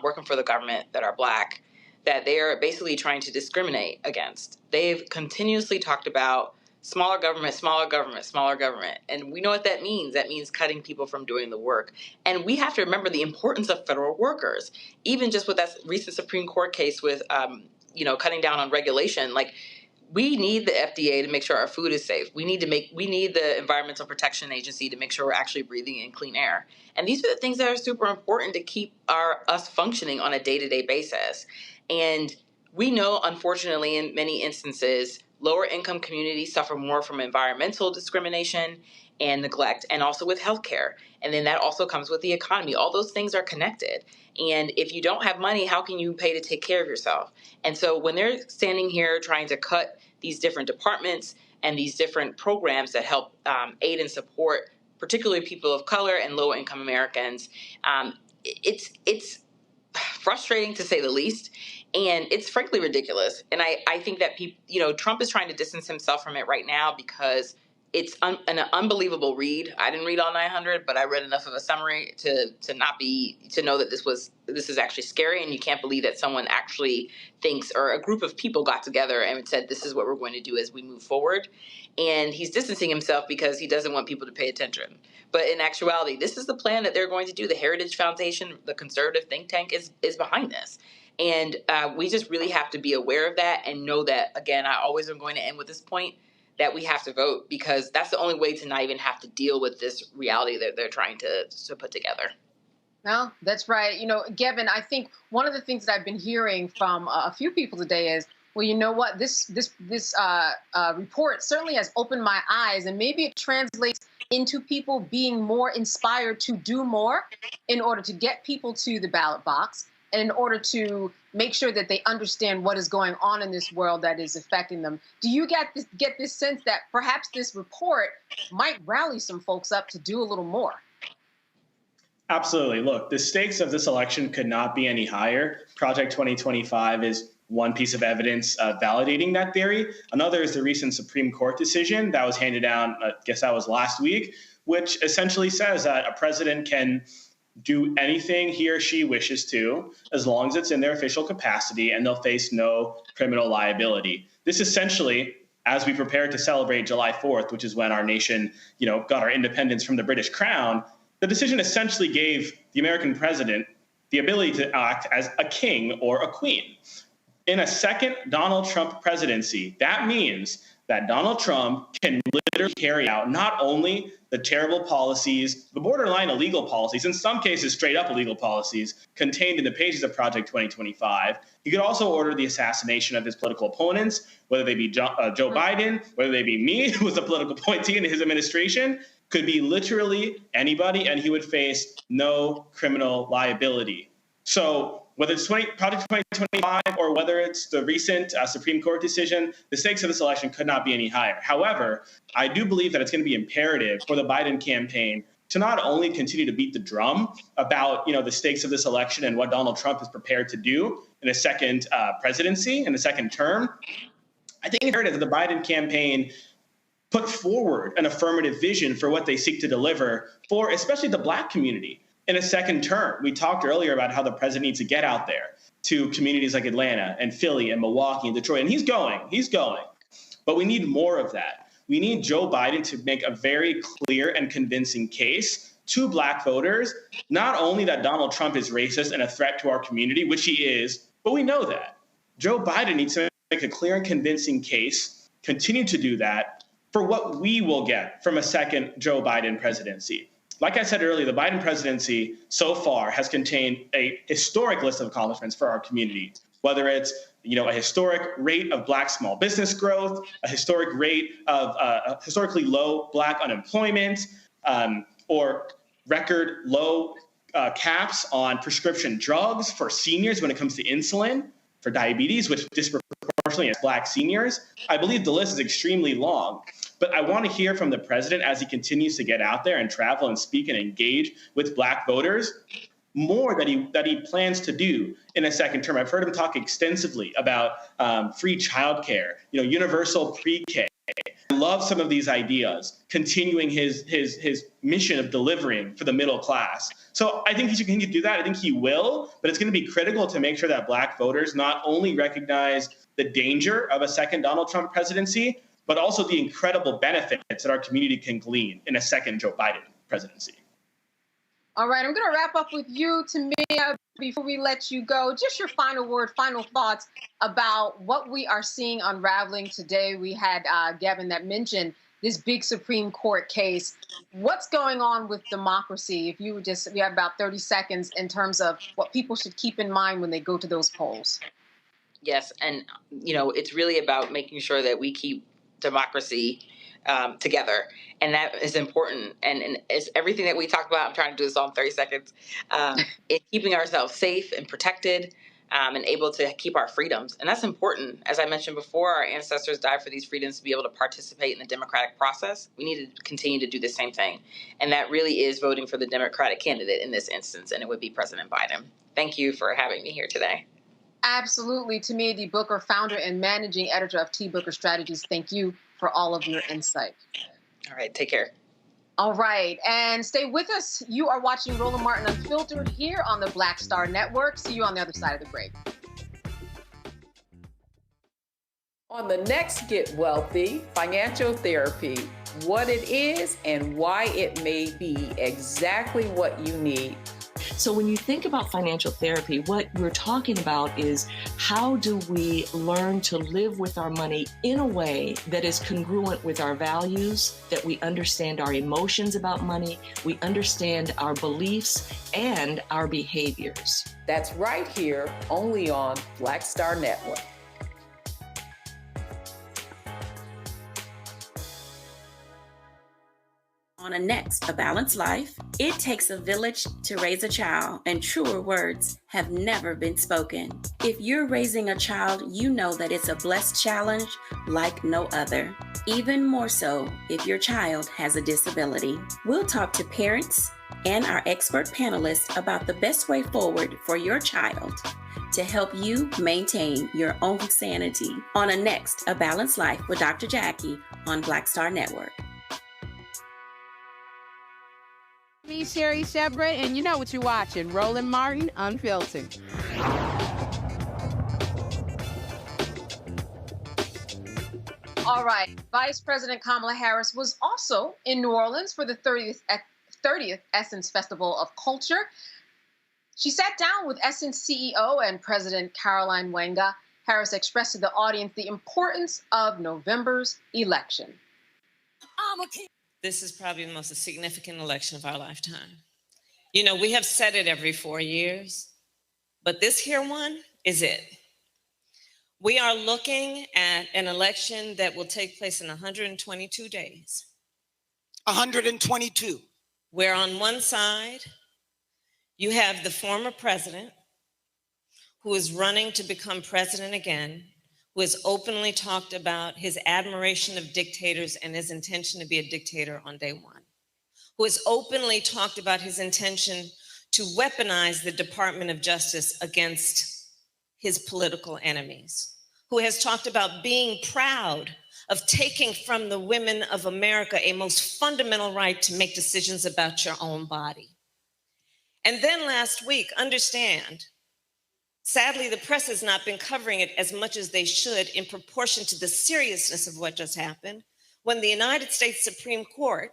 working for the government that are Black, that they are basically trying to discriminate against. They've continuously talked about smaller government, smaller government, smaller government. And we know what that means. That means cutting people from doing the work. And we have to remember the importance of federal workers. Even just with that recent Supreme Court case with, cutting down on regulation, like we need the FDA to make sure our food is safe. We need the Environmental Protection Agency to make sure we're actually breathing in clean air. And these are the things that are super important to keep us functioning on a day-to-day basis. And we know, unfortunately, in many instances, lower income communities suffer more from environmental discrimination and neglect, and also with healthcare. And then that also comes with the economy. All those things are connected. And if you don't have money, how can you pay to take care of yourself? And so when they're standing here trying to cut these different departments and these different programs that help aid and support, particularly people of color and low income Americans, it's frustrating to say the least. And it's frankly ridiculous. And I think that Trump is trying to distance himself from it right now because it's an unbelievable read. I didn't read all 900, but I read enough of a summary to know that this is actually scary, and you can't believe that someone actually thinks, or a group of people got together and said, this is what we're going to do as we move forward. And he's distancing himself because he doesn't want people to pay attention. But in actuality, this is the plan that they're going to do. The Heritage Foundation, the conservative think tank, is behind this. And we just really have to be aware of that and know that, again, I always am going to end with this point, that we have to vote, because that's the only way to not even have to deal with this reality that they're trying to put together. Well, that's right. Gavin, I think one of the things that I've been hearing from a few people today is, well, you know what, this report certainly has opened my eyes, and maybe it translates into people being more inspired to do more in order to get people to the ballot box, and in order to make sure that they understand what is going on in this world that is affecting them. Do you get this sense that perhaps this report might rally some folks up to do a little more? Absolutely. Look, the stakes of this election could not be any higher. Project 2025 is one piece of evidence validating that theory. Another is the recent Supreme Court decision that was handed down, I guess that was last week, which essentially says that a president can do anything he or she wishes to, as long as it's in their official capacity, and they'll face no criminal liability. This essentially, as we prepare to celebrate July 4th, which is when our nation, got our independence from the British Crown, the decision essentially gave the American president the ability to act as a king or a queen. In a second Donald Trump presidency, that means that Donald Trump can literally carry out not only the terrible policies, the borderline illegal policies, in some cases straight up illegal policies contained in the pages of Project 2025. He could also order the assassination of his political opponents, whether they be Joe Biden, whether they be me, who was a political appointee in his administration, could be literally anybody, and he would face no criminal liability. So whether it's Project 2025 or whether it's the recent Supreme Court decision, the stakes of this election could not be any higher. However, I do believe that it's going to be imperative for the Biden campaign to not only continue to beat the drum about the stakes of this election and what Donald Trump is prepared to do in a second presidency, in a second term. I think it's imperative that the Biden campaign put forward an affirmative vision for what they seek to deliver for especially the Black community in a second term. We talked earlier about how the president needs to get out there to communities like Atlanta and Philly and Milwaukee and Detroit, and he's going. But we need more of that. We need Joe Biden to make a very clear and convincing case to Black voters, not only that Donald Trump is racist and a threat to our community, which he is, but we know that. Joe Biden needs to make a clear and convincing case continue to do that for what we will get from a second Joe Biden presidency. Like I said earlier, the Biden presidency so far has contained a historic list of accomplishments for our community, whether it's a historic rate of Black small business growth, a historic rate of historically low Black unemployment, or record low caps on prescription drugs for seniors when it comes to insulin, for diabetes, which disproportionately is Black seniors. I believe the list is extremely long. But I want to hear from the president as he continues to get out there and travel and speak and engage with Black voters more that he plans to do in a second term. I've heard him talk extensively about free childcare, universal pre-K. I love some of these ideas, continuing his mission of delivering for the middle class. So I think he can do that. I think he will, but it's going to be critical to make sure that Black voters not only recognize the danger of a second Donald Trump presidency, but also the incredible benefits that our community can glean in a second Joe Biden presidency. All right, I'm going to wrap up with you, Tamia, before we let you go. Just your final word, final thoughts about what we are seeing unraveling today. We had Gavin that mentioned this big Supreme Court case. What's going on with democracy? If you would we have about 30 seconds in terms of what people should keep in mind when they go to those polls. Yes, and it's really about making sure that we keep democracy together, and that is important. And it's everything that we talk about. I'm trying to do this all in 30 seconds. It's keeping ourselves safe and protected, and able to keep our freedoms, and that's important. As I mentioned before, our ancestors died for these freedoms to be able to participate in the democratic process. We need to continue to do the same thing, and that really is voting for the Democratic candidate in this instance, and it would be President Biden. Thank you for having me here today. Absolutely. Tamia D. Booker, founder and managing editor of T. Booker Strategies. Thank you for all of your insight. All right. Take care. All right. And stay with us. You are watching Roland Martin Unfiltered here on the Black Star Network. See you on the other side of the break. On the next Get Wealthy, financial therapy, what it is and why it may be exactly what you need. So when you think about financial therapy, what we're talking about is how do we learn to live with our money in a way that is congruent with our values, that we understand our emotions about money, we understand our beliefs and our behaviors. That's right here, only on Black Star Network. On a next, A Balanced Life, it takes a village to raise a child, and truer words have never been spoken. If you're raising a child, you know that it's a blessed challenge like no other. Even more so if your child has a disability. We'll talk to parents and our expert panelists about the best way forward for your child to help you maintain your own sanity. On a next, A Balanced Life with Dr. Jackie on Black Star Network. Me, Sherry Shepard, and you know what you're watching, Roland Martin Unfiltered. All right. Vice President Kamala Harris was also in New Orleans for the 30th Essence Festival of Culture. She sat down with Essence CEO and President Caroline Wenger. Harris expressed to the audience the importance of November's election. This is probably the most significant election of our lifetime. You know, we have said it every 4 years, but this here one is it. We are looking at an election that will take place in 122 days. 122. Where on one side, you have the former president who is running to become president again, who has openly talked about his admiration of dictators and his intention to be a dictator on day one, who has openly talked about his intention to weaponize the Department of Justice against his political enemies, who has talked about being proud of taking from the women of America a most fundamental right to make decisions about your own body. And then last week, understand, sadly, the press has not been covering it as much as they should in proportion to the seriousness of what just happened, when the United States Supreme Court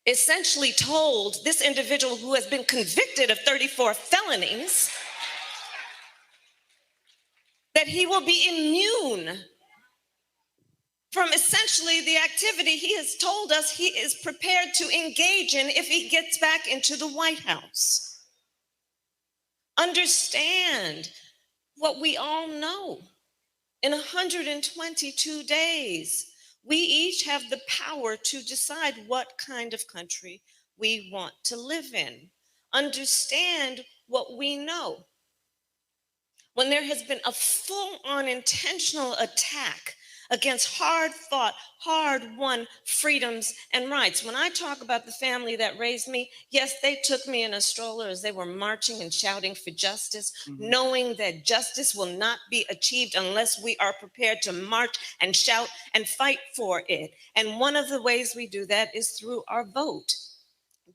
essentially told this individual who has been convicted of 34 felonies that he will be immune from essentially the activity he has told us he is prepared to engage in if he gets back into the White House. Understand what we all know. In 122 days, we each have the power to decide what kind of country we want to live in. Understand what we know. When there has been a full-on intentional attack against hard-fought, hard-won freedoms and rights. When I talk about the family that raised me, yes, they took me in a stroller as they were marching and shouting for justice, knowing that justice will not be achieved unless we are prepared to march and shout and fight for it. And one of the ways we do that is through our vote.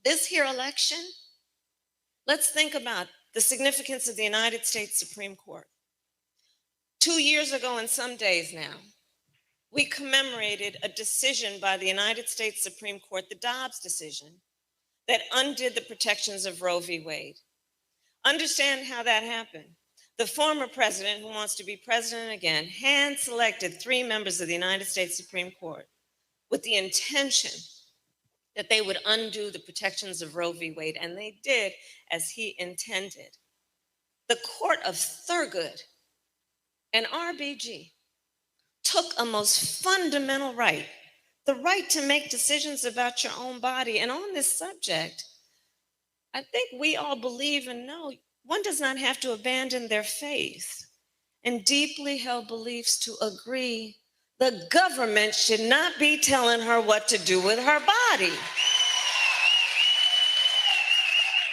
This here election, let's think about the significance of the United States Supreme Court. 2 years ago and some days now, we commemorated a decision by the United States Supreme Court, the Dobbs decision, that undid the protections of Roe v. Wade. Understand how that happened. The former president, who wants to be president again, hand-selected 3 members of the United States Supreme Court with the intention that they would undo the protections of Roe v. Wade, and they did as he intended. The Court of Thurgood and RBG took a most fundamental right, the right to make decisions about your own body. And on this subject, I think we all believe and know one does not have to abandon their faith and deeply held beliefs to agree the government should not be telling her what to do with her body.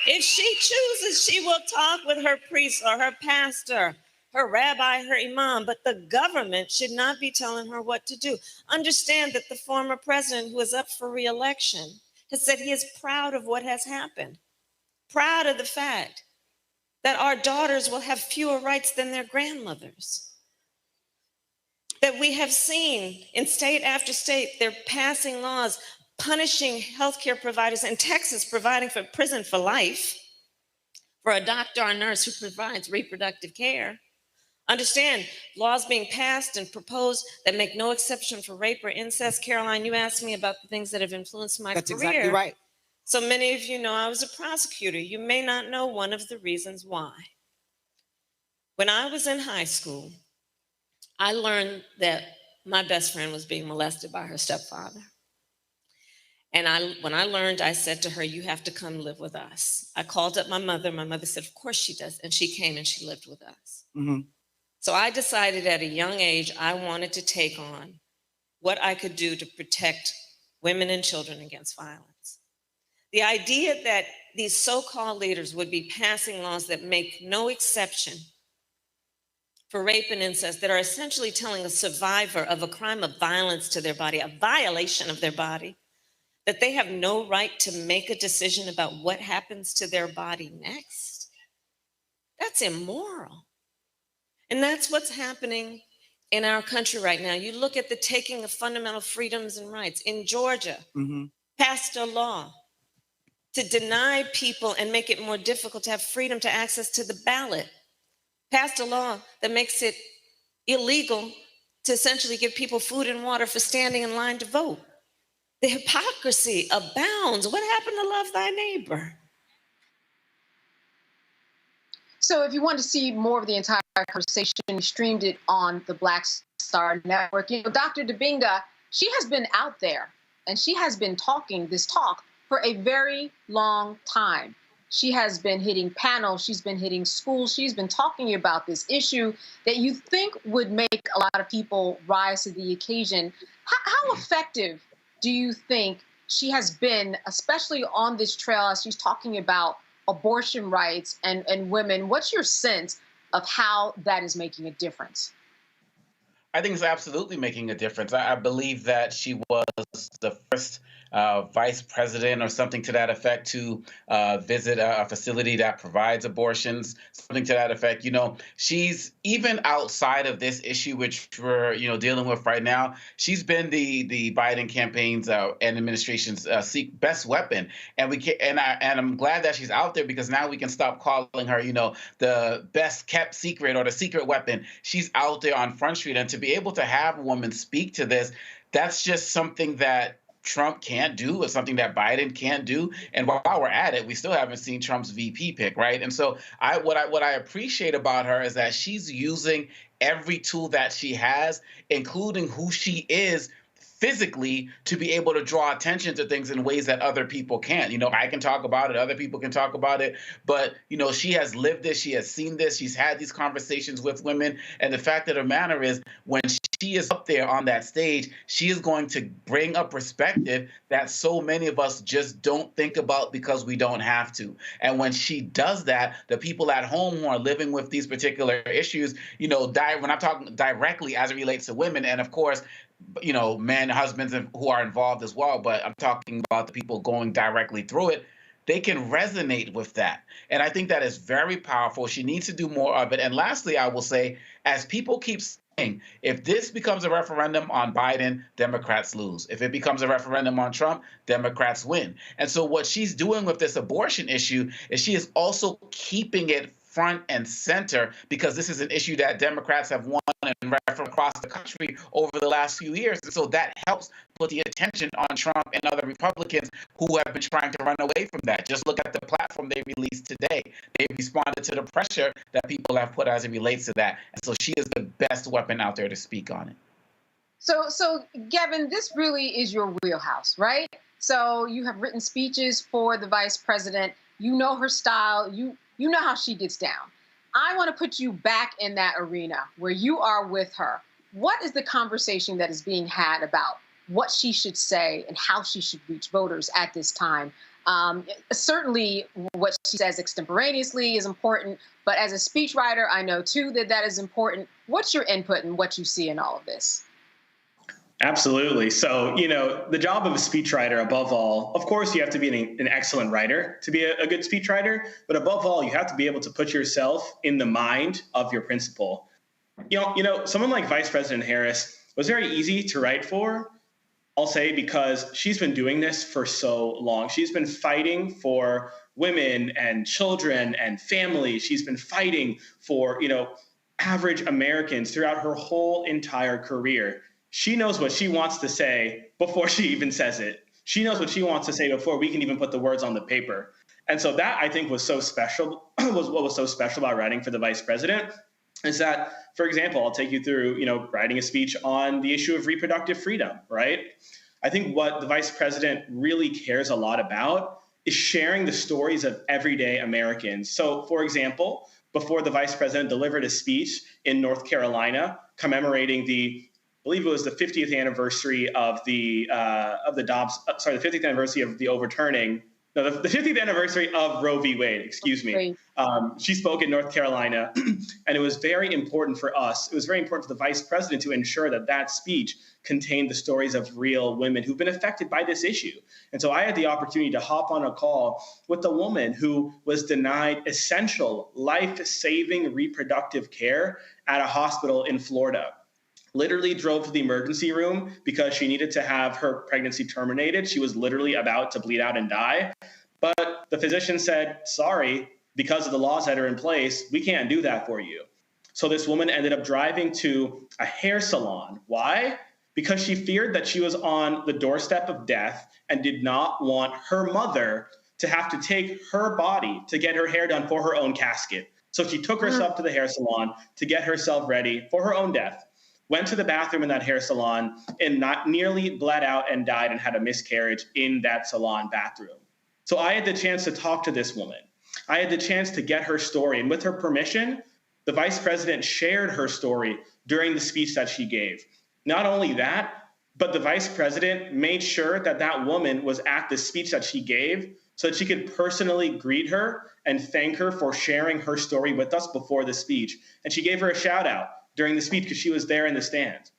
If she chooses, she will talk with her priest or her pastor, her rabbi, her imam, but the government should not be telling her what to do. Understand that the former president, who is up for re-election, has said he is proud of what has happened, proud of the fact that our daughters will have fewer rights than their grandmothers, that we have seen in state after state, they're passing laws punishing healthcare providers, in Texas providing for prison for life for a doctor or nurse who provides reproductive care. Understand, laws being passed and proposed that make no exception for rape or incest. Caroline, you asked me about the things that have influenced my career. That's exactly right. So many of you know I was a prosecutor. You may not know one of the reasons why. When I was in high school, I learned that my best friend was being molested by her stepfather. And when I learned, I said to her, you have to come live with us. I called up my mother. My mother said, of course she does. And she came and she lived with us. So I decided at a young age, I wanted to take on what I could do to protect women and children against violence. The idea that these so-called leaders would be passing laws that make no exception for rape and incest, that are essentially telling a survivor of a crime of violence to their body, a violation of their body, that they have no right to make a decision about what happens to their body next, that's immoral. And that's what's happening in our country right now. You look at the taking of fundamental freedoms and rights. In Georgia, passed a law to deny people and make it more difficult to have freedom to access to the ballot. Passed a law that makes it illegal to essentially give people food and water for standing in line to vote. The hypocrisy abounds. What happened to love thy neighbor? So if you want to see more of the entire conversation, we streamed it on the Black Star Network. You know, Dr. Dibinga, she has been out there and she has been talking this talk for a very long time. She has been hitting panels, she's been hitting schools, she's been talking about this issue that you think would make a lot of people rise to the occasion. How effective do you think she has been, especially on this trail as she's talking about abortion rights and women? What's your sense of how that is making a difference? I think it's absolutely making a difference. I believe that she was the first vice president or something to that effect to visit a facility that provides abortions, something to that effect. You know, she's even outside of this issue, which we're, you know, dealing with right now, she's been the Biden campaign's and administration's best weapon. And we can, and I'm glad that she's out there, because now we can stop calling her, you know, the best kept secret or the secret weapon. She's out there on Front Street, and to be able to have a woman speak to this, that's just something that Trump can't do, or something that Biden can't do. And while we're at it, we still haven't seen Trump's VP pick, right? And so what I appreciate about her is that she's using every tool that she has, including who she is physically, to be able to draw attention to things in ways that other people can't. You know, I can talk about it, other people can talk about it, but, you know, she has lived this, she has seen this, she's had these conversations with women. And the fact of the matter is, when she is up there on that stage, she is going to bring a perspective that so many of us just don't think about because we don't have to. And when she does that, the people at home who are living with these particular issues, you know, when I'm talking directly as it relates to women, and of course, you know, men, husbands who are involved as well, but I'm talking about the people going directly through it, they can resonate with that. And I think that is very powerful. She needs to do more of it. And lastly, I will say, as people keep saying, if this becomes a referendum on Biden, Democrats lose. If it becomes a referendum on Trump, Democrats win. And so what she's doing with this abortion issue is she is also keeping it front and center, because this is an issue that Democrats have won and across the country over the last few years. And so that helps put the attention on Trump and other Republicans who have been trying to run away from that. Just look at the platform they released today. They responded to the pressure that people have put as it relates to that. And so she is the best weapon out there to speak on it. So Gavin, this really is your wheelhouse, right? So you have written speeches for the vice president. You know her style. You know how she gets down. I want to put you back in that arena where you are with her. What is the conversation that is being had about what she should say and how she should reach voters at this time? Certainly what she says extemporaneously is important, but as a speechwriter, I know too that is important. What's your input and what you see in all of this? Absolutely. So, you know, the job of a speechwriter, above all, of course, you have to be an excellent writer to be a good speechwriter. But above all, you have to be able to put yourself in the mind of your principal. You know, someone like Vice President Harris was very easy to write for, I'll say, because she's been doing this for so long. She's been fighting for women and children and families. She's been fighting for, you know, average Americans throughout her whole entire career. She knows what she wants to say before she even says it. She knows what she wants to say before we can even put the words on the paper. And so that, I think, was so special, was what was so special about writing for the vice president, is that, for example, I'll take you through, you know, writing a speech on the issue of reproductive freedom, right? I think what the vice president really cares a lot about is sharing the stories of everyday Americans. So, for example, before the vice president delivered a speech in North Carolina commemorating the, I believe it was the 50th anniversary of the 50th anniversary of the overturning, no, the 50th anniversary of Roe v. Wade, excuse me. She spoke in North Carolina, and it was very important for us. It was very important for the vice president to ensure that that speech contained the stories of real women who've been affected by this issue. And so I had the opportunity to hop on a call with a woman who was denied essential life-saving reproductive care at a hospital in Florida. Literally drove to the emergency room because she needed to have her pregnancy terminated. She was literally about to bleed out and die. But the physician said, sorry, because of the laws that are in place, we can't do that for you. So this woman ended up driving to a hair salon. Why? Because she feared that she was on the doorstep of death and did not want her mother to have to take her body to get her hair done for her own casket. So she took herself to the hair salon to get herself ready for her own death. Went to the bathroom in that hair salon and nearly bled out and died and had a miscarriage in that salon bathroom. So I had the chance to talk to this woman. I had the chance to get her story. And with her permission, the vice president shared her story during the speech that she gave. Not only that, but the vice president made sure that that woman was at the speech that she gave so that she could personally greet her and thank her for sharing her story with us before the speech. And she gave her a shout out during the speech because she was there in the stands.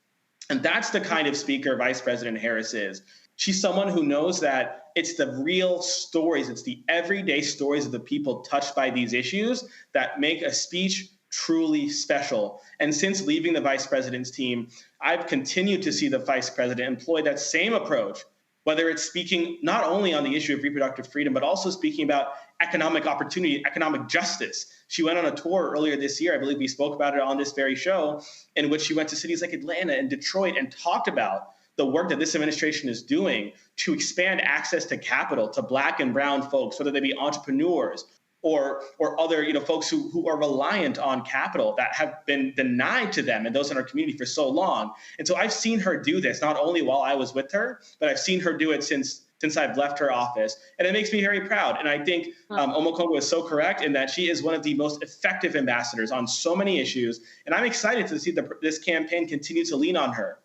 And that's the kind of speaker Vice President Harris is. She's someone who knows that it's the real stories, it's the everyday stories of the people touched by these issues that make a speech truly special. And since leaving the vice president's team, I've continued to see the vice president employ that same approach, whether it's speaking not only on the issue of reproductive freedom, but also speaking about economic opportunity, economic justice. She went on a tour earlier this year, I believe we spoke about it on this very show, in which she went to cities like Atlanta and Detroit and talked about the work that this administration is doing to expand access to capital to Black and brown folks, whether they be entrepreneurs or other folks who are reliant on capital that have been denied to them and those in our community for so long. And so I've seen her do this, not only while I was with her, but I've seen her do it since I've left her office. And it makes me very proud. And I think Omokongo is so correct in that she is one of the most effective ambassadors on so many issues. And I'm excited to see this campaign continue to lean on her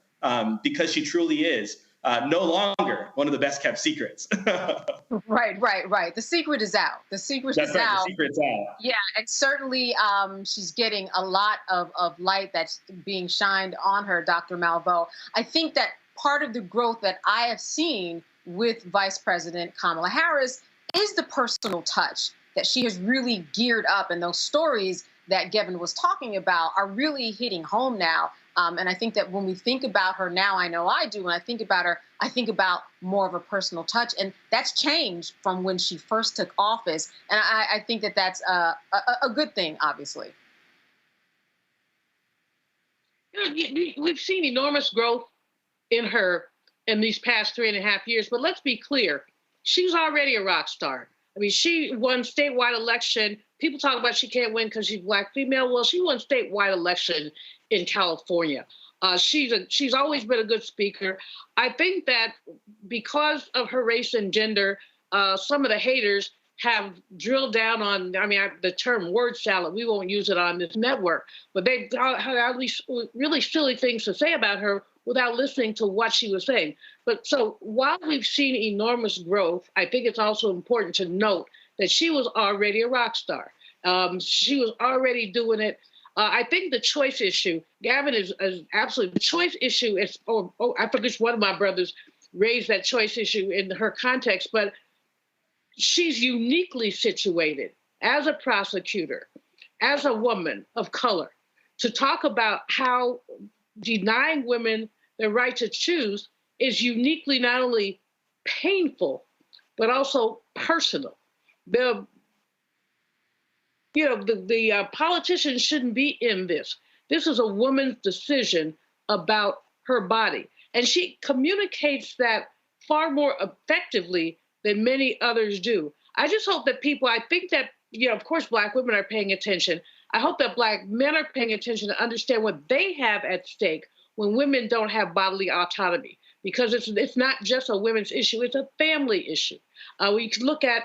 because she truly is no longer one of the best kept secrets. Right. The secret is out. The secret's out. The secret's out. Yeah, and certainly she's getting a lot of light that's being shined on her, Dr. Malveaux. I think that part of the growth that I have seen with Vice President Kamala Harris is the personal touch that she has really geared up, and those stories that Gavin was talking about are really hitting home now. And I think that when we think about her now, I know I do, when I think about her, I think about more of a personal touch. And that's changed from when she first took office. And I think that that's a good thing, obviously. We've seen enormous growth in her in these past 3.5 years. But let's be clear, she's already a rock star. I mean, she won statewide election. People talk about she can't win because she's Black female. Well, she won statewide election in California. She's always been a good speaker. I think that because of her race and gender, some of the haters have drilled down on, the term word salad. We won't use it on this network, but they had at least really silly things to say about her without listening to what she was saying. But so while we've seen enormous growth, I think it's also important to note that she was already a rock star. She was already doing it. I think the choice issue, Gavin is absolutely, the choice issue is, I forget one of my brothers raised that choice issue in her context, but she's uniquely situated as a prosecutor, as a woman of color, to talk about how denying women the right to choose is uniquely not only painful, but also personal. The politicians shouldn't be in this. This is a woman's decision about her body. And she communicates that far more effectively than many others do. I just hope that I think that, of course, Black women are paying attention. I hope that Black men are paying attention to understand what they have at stake when women don't have bodily autonomy, because it's not just a women's issue, it's a family issue. We can look at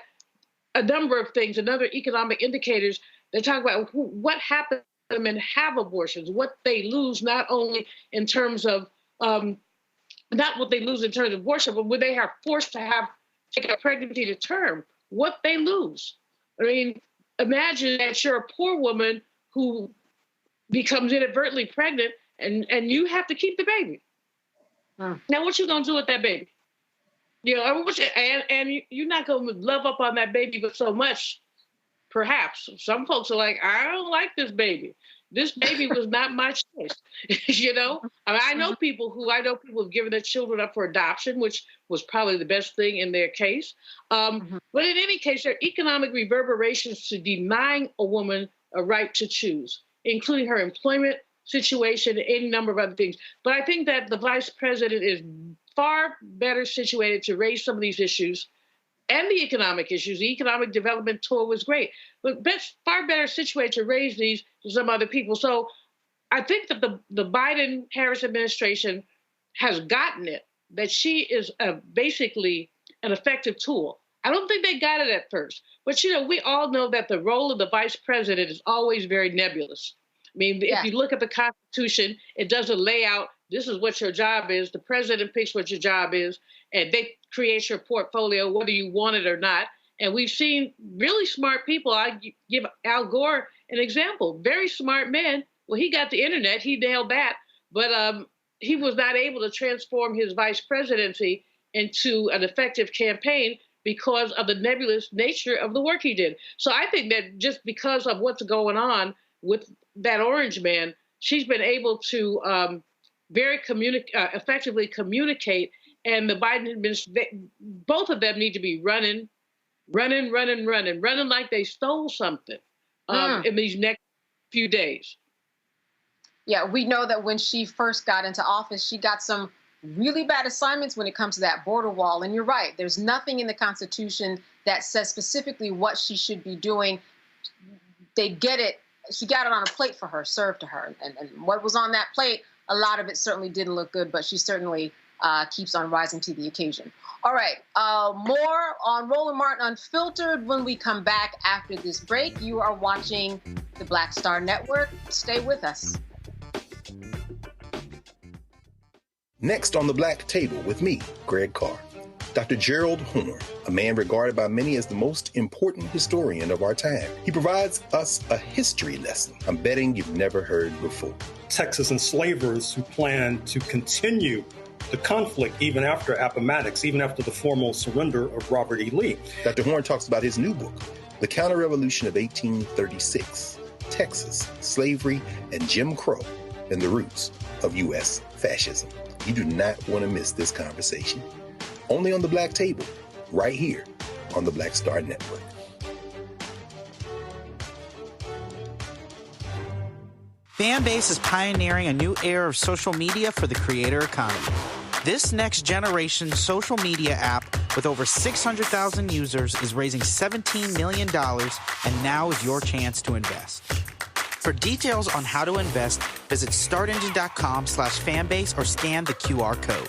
a number of things, and other economic indicators that talk about what happens when women have abortions, what they lose, not only in terms of, not what they lose in terms of abortion, but when they are forced to take a pregnancy to term, what they lose. I mean, imagine that you're a poor woman who becomes inadvertently pregnant and you have to keep the baby. Now, what you gonna do with that baby? And you're not gonna love up on that baby but so much, perhaps. Some folks are like, I don't like this baby. This baby was not my choice. I know people who have given their children up for adoption, which was probably the best thing in their case. But in any case, there are economic reverberations to denying a woman a right to choose, including her employment situation, any number of other things. But I think that the vice president is far better situated to raise some of these issues and the economic issues. The economic development tour was great, but far better situated to raise these than some other people. So I think that the Biden-Harris administration has gotten it, that she is basically an effective tool. I don't think they got it at first, but we all know that the role of the vice president is always very nebulous. I mean, if you look at the Constitution, it doesn't lay out, this is what your job is. The president picks what your job is, and they create your portfolio, whether you want it or not. And we've seen really smart people. I give Al Gore an example. Very smart man. Well, he got the internet. He nailed that. But he was not able to transform his vice presidency into an effective campaign because of the nebulous nature of the work he did. So I think that just because of what's going on with that orange man, she's been able to very effectively communicate, and the Biden administration, both of them need to be running like they stole something in these next few days. Yeah, we know that when she first got into office, she got some really bad assignments when it comes to that border wall. And you're right, there's nothing in the Constitution that says specifically what she should be doing. They get it. She got it on a plate for her, served to her. And what was on that plate, a lot of it certainly didn't look good, but she certainly keeps on rising to the occasion. All right, more on Roland Martin Unfiltered when we come back after this break. You are watching the Black Star Network. Stay with us. Next on the Black Table with me, Greg Carr. Dr. Gerald Horne, a man regarded by many as the most important historian of our time. He provides us a history lesson I'm betting you've never heard before. Texas enslavers who planned to continue the conflict even after Appomattox, even after the formal surrender of Robert E. Lee. Dr. Horne talks about his new book, The Counter-Revolution of 1836, Texas, Slavery, and Jim Crow, and the Roots of U.S. Fascism. You do not want to miss this conversation. Only on the Black Table, right here on the Black Star Network. Fanbase is pioneering a new era of social media for the creator economy. This next generation social media app with over 600,000 users is raising $17 million, and now is your chance to invest. For details on how to invest, visit startengine.com/fanbase or scan the QR code.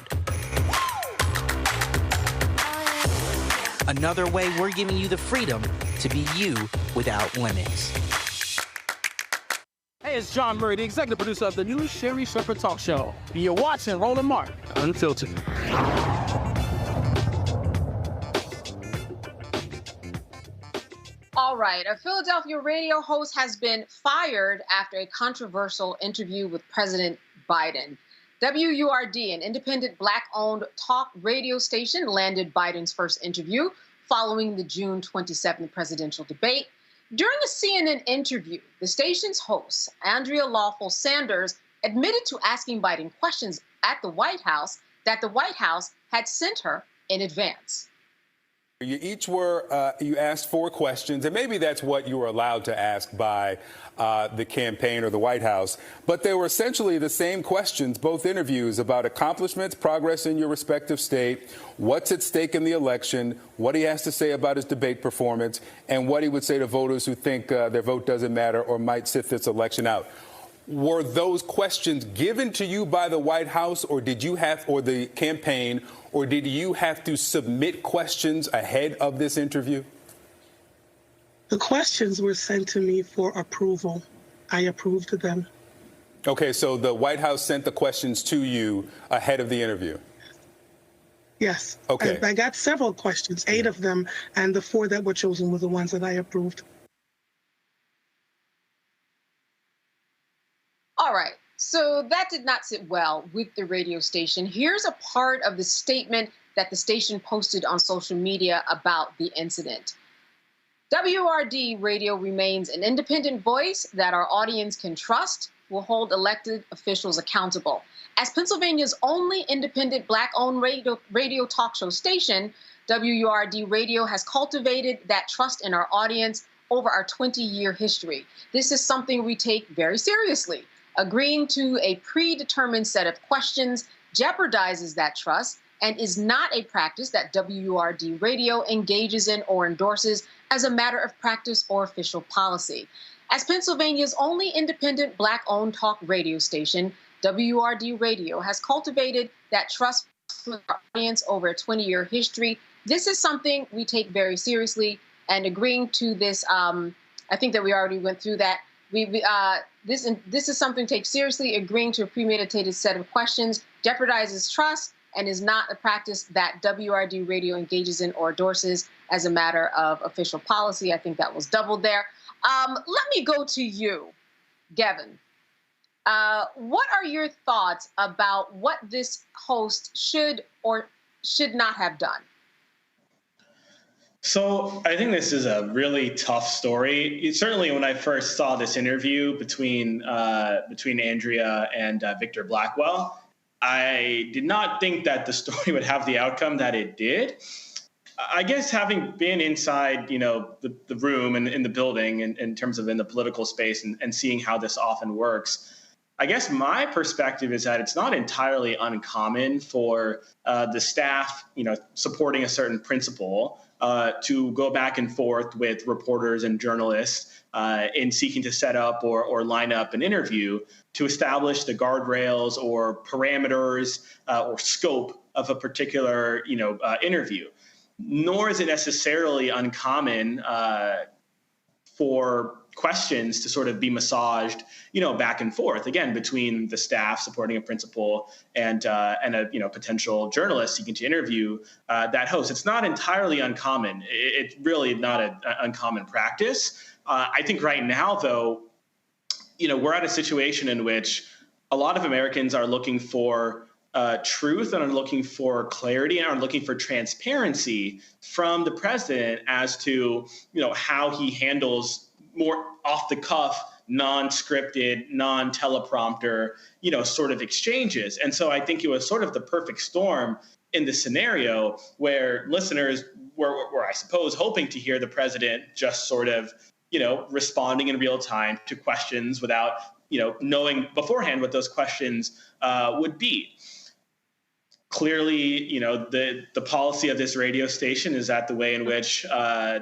Another way we're giving you the freedom to be you without limits. Hey, it's John Murray, the executive producer of the new Sherry Shepherd Talk Show. You're watching Roland Martin Unfiltered. All right, a Philadelphia radio host has been fired after a controversial interview with President Biden. WURD, an independent Black-owned talk radio station, landed Biden's first interview following the June 27th presidential debate. During a CNN interview, the station's host, Andrea Lawful Sanders, admitted to asking Biden questions at the White House that the White House had sent her in advance. You each you asked 4 questions, and maybe that's what you were allowed to ask by the campaign or the White House. But they were essentially the same questions, both interviews, about accomplishments, progress in your respective state, what's at stake in the election, what he has to say about his debate performance, and what he would say to voters who think their vote doesn't matter or might sit this election out. Were those questions given to you by the White House, or did you have, or the campaign, or did you have to submit questions ahead of this interview? The questions were sent to me for approval. I approved of them. Okay, so the White House sent the questions to you ahead of the interview? Yes. Okay. I got several questions, 8 of them, and the 4 that were chosen were the ones that I approved. All right, so that did not sit well with the radio station. Here's a part of the statement that the station posted on social media about the incident. WRD Radio remains an independent voice that our audience can trust, will hold elected officials accountable. As Pennsylvania's only independent Black-owned radio talk show station, WURD Radio has cultivated that trust in our audience over our 20-year history. This is something we take very seriously. Agreeing to a predetermined set of questions jeopardizes that trust and is not a practice that WURD Radio engages in or endorses as a matter of practice or official policy. As Pennsylvania's only independent Black-owned talk radio station, WURD Radio has cultivated that trust with our audience over a 20-year history. This is something we take very seriously, and agreeing to this, I think that we already went through that. This is something to take seriously. Agreeing to a premeditated set of questions jeopardizes trust and is not a practice that WRD Radio engages in or endorses as a matter of official policy. I think that was doubled there. Let me go to you, Gavin. What are your thoughts about what this host should or should not have done? So I think this is a really tough story. Certainly, when I first saw this interview between Andrea and Victor Blackwell, I did not think that the story would have the outcome that it did. I guess having been inside, the room and in the building in terms of in the political space and seeing how this often works, I guess my perspective is that it's not entirely uncommon for the staff, supporting a certain principle to go back and forth with reporters and journalists in seeking to set up or line up an interview to establish the guardrails or parameters or scope of a particular, interview. Nor is it necessarily uncommon for questions to sort of be massaged, back and forth, again, between the staff supporting a principal and a potential journalist seeking to interview that host. It's not entirely uncommon. It's really not an uncommon practice. I think right now, though, we're at a situation in which a lot of Americans are looking for truth and are looking for clarity and are looking for transparency from the president as to, how he handles more off the cuff, non-scripted, non-teleprompter, sort of exchanges. And so I think it was sort of the perfect storm in the scenario where listeners were, I suppose, hoping to hear the president just sort of, responding in real time to questions without, knowing beforehand what those questions would be. Clearly, the policy of this radio station is that the way in which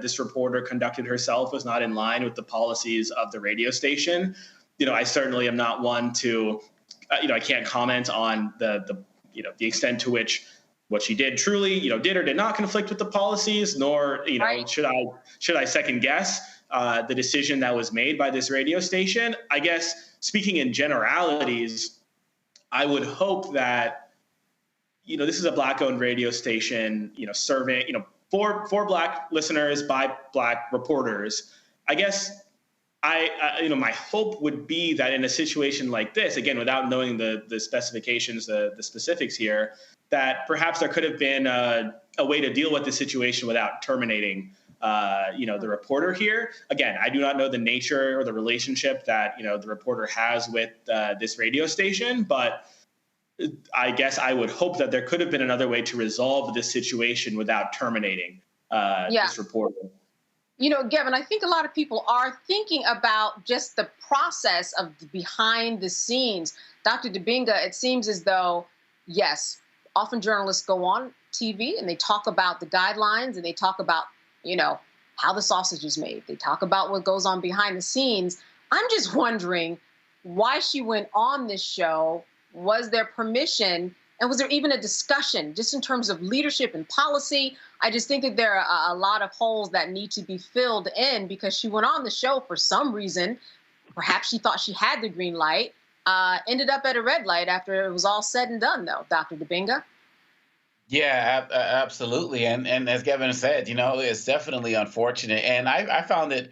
this reporter conducted herself was not in line with the policies of the radio station. I certainly am not one to, I can't comment on the extent to which what she did truly, did or did not conflict with the policies, nor, Right. should I second guess the decision that was made by this radio station. I guess speaking in generalities, I would hope that, this is a Black-owned radio station, serving, for Black listeners by Black reporters. I guess my hope would be that in a situation like this, again, without knowing the specifications, the specifics here, that perhaps there could have been a way to deal with the situation without terminating, the reporter here. Again, I do not know the nature or the relationship that, the reporter has with this radio station, but I guess I would hope that there could have been another way to resolve this situation without terminating this reporter. Gavin, I think a lot of people are thinking about just the process of behind the scenes. Dr. Dibinga, it seems as though, yes, often journalists go on TV and they talk about the guidelines and they talk about, how the sausage is made. They talk about what goes on behind the scenes. I'm just wondering why she went on this show. Was there permission? And was there even a discussion just in terms of leadership and policy? I just think that there are a lot of holes that need to be filled in because she went on the show for some reason. Perhaps she thought she had the green light, ended up at a red light after it was all said and done, though, Dr. Dibinga. Yeah, absolutely. And as Kevin said, it's definitely unfortunate. And I found it.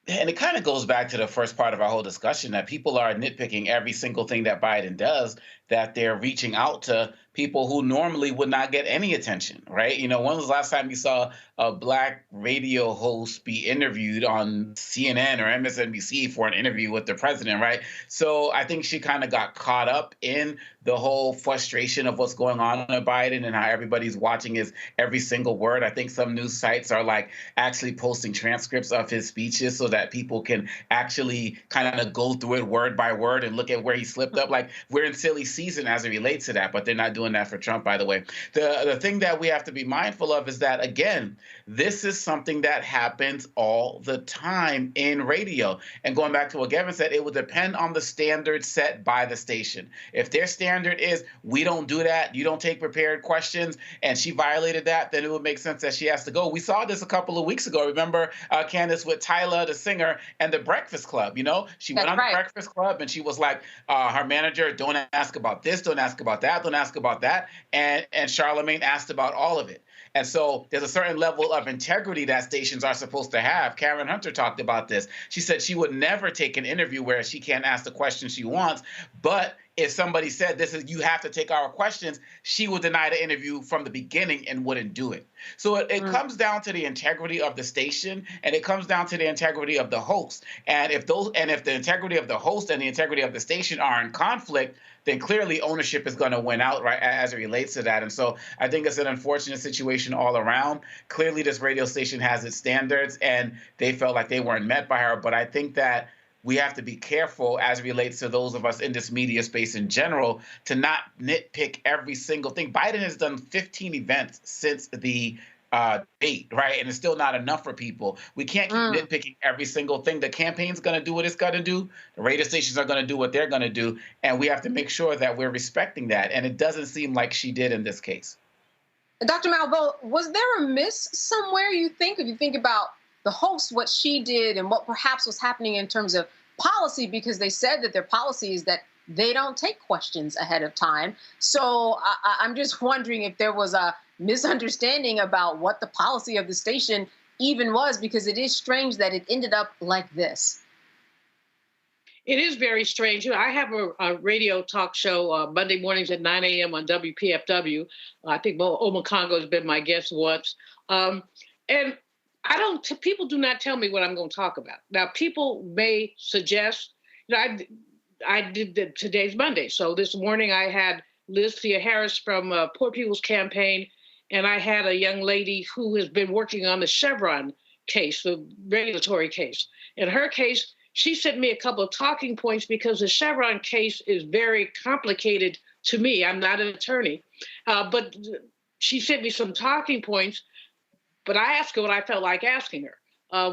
And it kind of goes back to the first part of our whole discussion that people are nitpicking every single thing that Biden does, that they're reaching out to people who normally would not get any attention, right? When was the last time you saw a Black radio host be interviewed on CNN or MSNBC for an interview with the president, right? So I think she kind of got caught up in the whole frustration of what's going on with Biden and how everybody's watching his every single word. I think some news sites are actually posting transcripts of his speeches so that people can actually kind of go through it word by word and look at where he slipped up. We're in silly season as it relates to that, but they're not doing that for Trump, by the way. The thing that we have to be mindful of is that, again, this is something that happens all the time in radio. And going back to what Gavin said, it will depend on the standard set by the station. If their standard is, we don't do that, you don't take prepared questions, and she violated that, then it would make sense that she has to go. We saw this a couple of weeks ago. Remember, Candace, with Tyler, the singer, and the Breakfast Club, She went on the Breakfast Club, and she was like, her manager, don't ask about this, don't ask about that, don't ask about that. And Charlamagne asked about all of it. And so there's a certain level of integrity that stations are supposed to have. Karen Hunter talked about this. She said she would never take an interview where she can't ask the question she wants. But if somebody said, you have to take our questions, she would deny the interview from the beginning and wouldn't do it. So it comes down to the integrity of the station, and it comes down to the integrity of the host. And if the integrity of the host and the integrity of the station are in conflict, then clearly ownership is going to win out, right, as it relates to that. And so I think it's an unfortunate situation all around. Clearly, this radio station has its standards, and they felt like they weren't met by her. But I think that we have to be careful as it relates to those of us in this media space in general to not nitpick every single thing. Biden has done 15 events since the debate, right? And it's still not enough for people. We can't keep nitpicking every single thing. The campaign's going to do what it's got to do. The radio stations are going to do what they're going to do. And we have to make sure that we're respecting that. And it doesn't seem like she did in this case. Dr. Malveaux, was there a miss somewhere, you think, if you think about the host, what she did and what perhaps was happening in terms of policy, because they said that their policy is that they don't take questions ahead of time. So I'm just wondering if there was a misunderstanding about what the policy of the station even was, because it is strange that it ended up like this. It is very strange. I have a radio talk show Monday mornings at 9 a.m. on WPFW. I think Oma Congo has been my guest once. And people do not tell me what I'm going to talk about. Now, people may suggest, I did today's Monday. So this morning I had Liz Thea Harris from Poor People's Campaign, and I had a young lady who has been working on the Chevron case, the regulatory case. In her case, she sent me a couple of talking points because the Chevron case is very complicated to me. I'm not an attorney, but she sent me some talking points. But I asked her what I felt like asking her,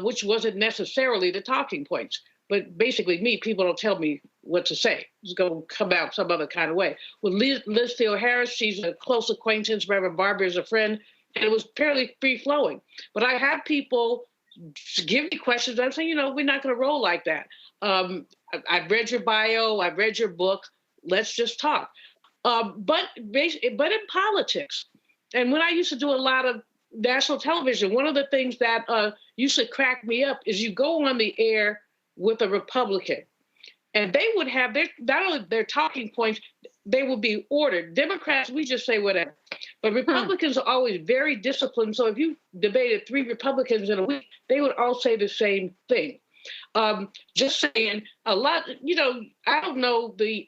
which wasn't necessarily the talking points. But basically, people don't tell me what to say. It's going to come out some other kind of way. With Liz Thea Harris, she's a close acquaintance. Reverend Barber is a friend. And it was fairly free-flowing. But I have people give me questions. I'm saying, we're not going to roll like that. I've read your bio. I've read your book. Let's just talk. But in politics, and when I used to do a lot of national television, one of the things that used to crack me up is you go on the air with a Republican, and they would have not only their talking points, they would be ordered. Democrats, we just say whatever. But Republicans are always very disciplined. So if you debated 3 Republicans in a week, they would all say the same thing. Just saying a lot, I don't know the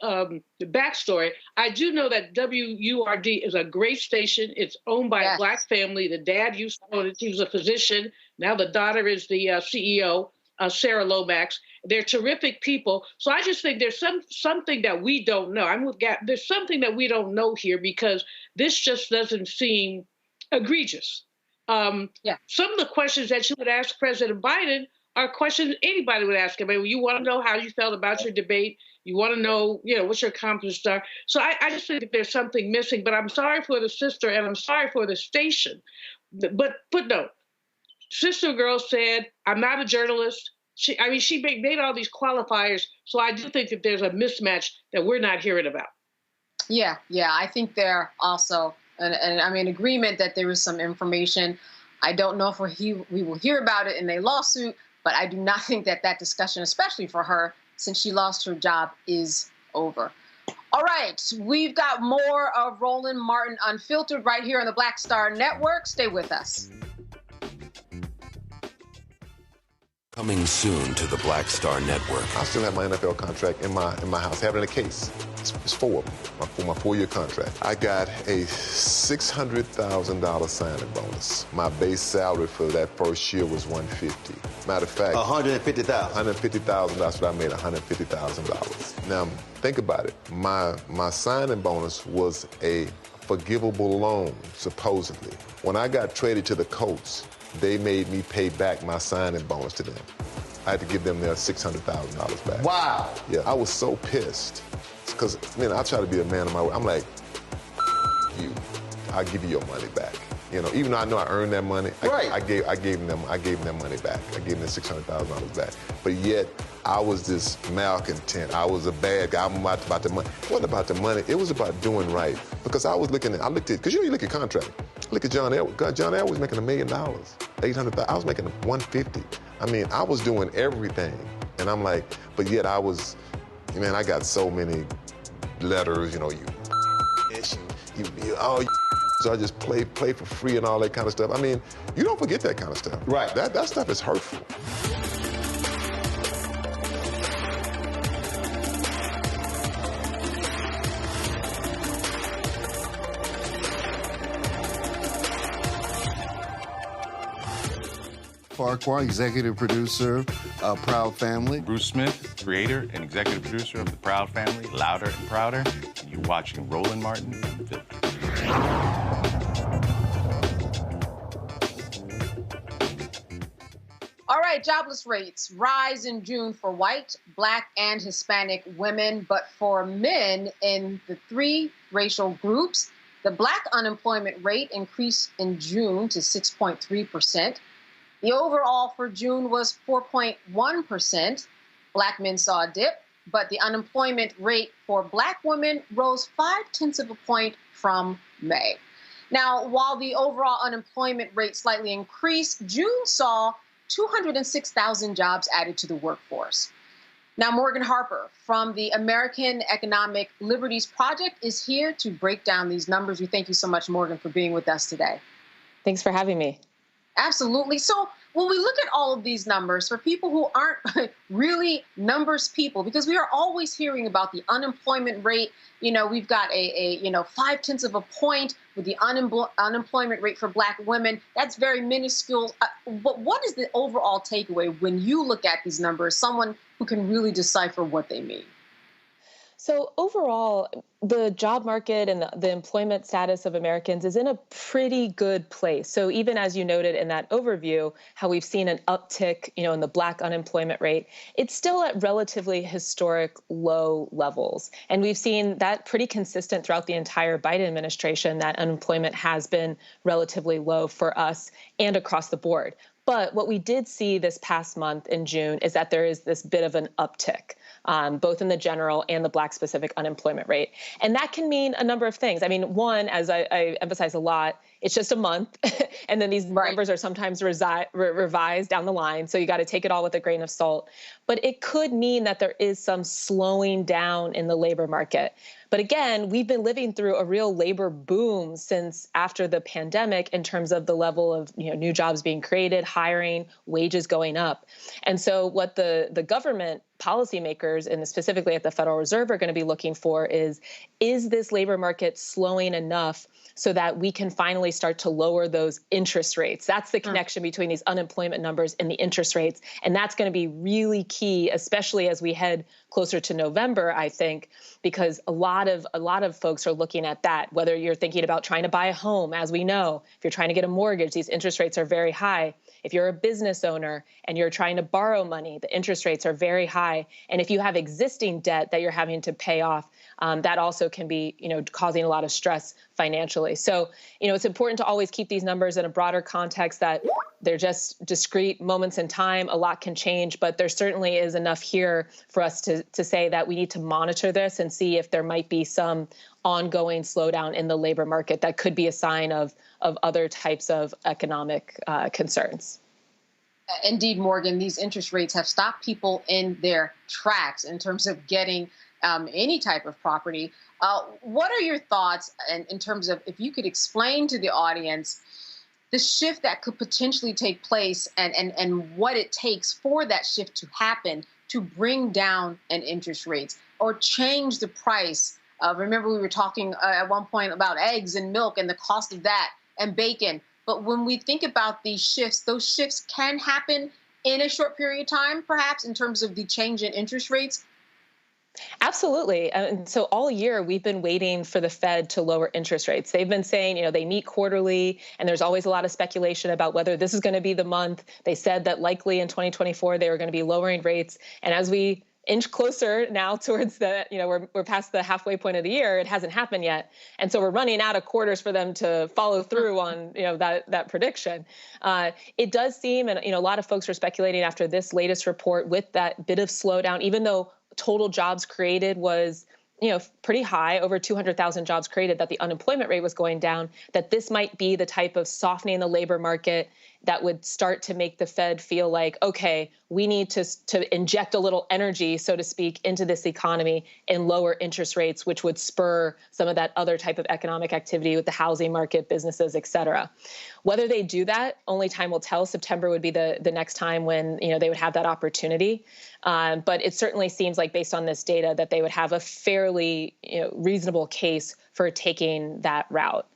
backstory. I do know that WURD is a great station. It's owned by a Black family. The dad used to own it. He was a physician. Now the daughter is the CEO, Sarah Lomax. They're terrific people. So I just think there's something that we don't know. There's something that we don't know here, because this just doesn't seem egregious. Some of the questions that you would ask President Biden are questions anybody would ask him. I mean, you want to know how you felt about your debate. You want to know, what your accomplishments are. So I just think that there's something missing. But I'm sorry for the sister, and I'm sorry for the station. But no, Sister Girl said, I'm not a journalist. She made all these qualifiers. So I do think that there's a mismatch that we're not hearing about. Yeah. I think there also, and I'm in agreement that there is some information. I don't know if we will hear about it in a lawsuit, but I do not think that discussion, especially for her, since she lost her job, is over. All right, we've got more of Roland Martin Unfiltered right here on the Black Star Network. Stay with us. Coming soon to the Black Star Network. I still have my NFL contract in my house, having a case. It's 4 of them, for my 4-year contract. I got a $600,000 signing bonus. My base salary for that first year was $150,000. Matter of fact, $150,000. $150,000. That's what I made, $150,000. Now think about it. My signing bonus was a forgivable loan, supposedly. When I got traded to the Colts, they made me pay back my signing bonus to them. I had to give them their $600,000 back. Wow. Yeah, I was so pissed. Because, I try to be a man of my word. I'm like, you. I'll give you your money back. Even though I know I earned that money, I gave them their money back. I gave them their $600,000 back. But yet, I was this malcontent. I was a bad guy. I'm about the money. It wasn't about the money. It was about doing right. Because I looked at, because you look at contract. Look at John Edwards. John Edwards was making $1 million, $800,000. I was making $150,000. I was doing everything. And I'm like, but yet I got so many letters, you so I just play for free and all that kind of stuff. I mean, you don't forget that kind of stuff. Right. That stuff is hurtful. Farquhar, executive producer of Proud Family. Bruce Smith, creator and executive producer of The Proud Family, Louder and Prouder. And you're watching Roland Martin Unfiltered. All right, jobless rates rise in June for white, black, and Hispanic women. But for men in the three racial groups, the black unemployment rate increased in June to 6.3%. The overall for June was 4.1%. Black men saw a dip, but the unemployment rate for black women rose 0.5 of a point from May. Now, while the overall unemployment rate slightly increased, June saw 206,000 jobs added to the workforce. Now, Morgan Harper from the American Economic Liberties Project is here to break down these numbers. We thank you so much, Morgan, for being with us today. Thanks for having me. Absolutely. So when we look at all of these numbers, for people who aren't really numbers people, because we are always hearing about the unemployment rate, we've got a 0.5 of a point with the unemployment rate for black women. That's very minuscule. But what is the overall takeaway when you look at these numbers, someone who can really decipher what they mean? So overall, the job market and the employment status of Americans is in a pretty good place. So even as you noted in that overview, how we've seen an uptick, in the black unemployment rate, it's still at relatively historic low levels. And we've seen that pretty consistent throughout the entire Biden administration, that unemployment has been relatively low for us and across the board. But what we did see this past month in June is that there is this bit of an uptick, both in the general and the black specific unemployment rate. And that can mean a number of things. I mean, one, as I emphasize a lot, it's just a month. And then these numbers are sometimes revised down the line. So you got to take it all with a grain of salt. But it could mean that there is some slowing down in the labor market. But again, we've been living through a real labor boom since after the pandemic in terms of the level of new jobs being created, hiring, wages going up. And so what the government policymakers, and specifically at the Federal Reserve, are going to be looking for is this labor market slowing enough so that we can finally start to lower those interest rates? That's the connection between these unemployment numbers and the interest rates. And that's going to be really key, especially as we head closer to November, I think, because a lot of folks are looking at that, whether you're thinking about trying to buy a home. As we know, if you're trying to get a mortgage, these interest rates are very high. If you're a business owner and you're trying to borrow money, the interest rates are very high. And if you have existing debt that you're having to pay off, that also can be, causing a lot of stress financially. So, it's important to always keep these numbers in a broader context, that they're just discrete moments in time. A lot can change, but there certainly is enough here for us to say that we need to monitor this and see if there might be some ongoing slowdown in the labor market that could be a sign of other types of economic concerns. Indeed, Morgan, these interest rates have stopped people in their tracks in terms of getting any type of property. What are your thoughts in terms of, if you could explain to the audience the shift that could potentially take place and what it takes for that shift to happen to bring down an interest rates or change the price? Remember, we were talking at one point about eggs and milk and the cost of that and bacon. But when we think about these shifts, those shifts can happen in a short period of time, perhaps, in terms of the change in interest rates. Absolutely. And so all year we've been waiting for the Fed to lower interest rates. They've been saying, they meet quarterly, and there's always a lot of speculation about whether this is going to be the month. They said that likely in 2024 they were going to be lowering rates. And as we inch closer now towards we're past the halfway point of the year, it hasn't happened yet. And so we're running out of quarters for them to follow through on, that prediction. It does seem, and, a lot of folks are speculating after this latest report with that bit of slowdown, even though total jobs created was pretty high, over 200,000 jobs created, that the unemployment rate was going down, that this might be the type of softening the labor market that would start to make the Fed feel like, okay, we need to inject a little energy, so to speak, into this economy and lower interest rates, which would spur some of that other type of economic activity with the housing market, businesses, et cetera. Whether they do that, only time will tell. September would be the next time when they would have that opportunity. But it certainly seems like, based on this data, that they would have a fairly reasonable case for taking that route.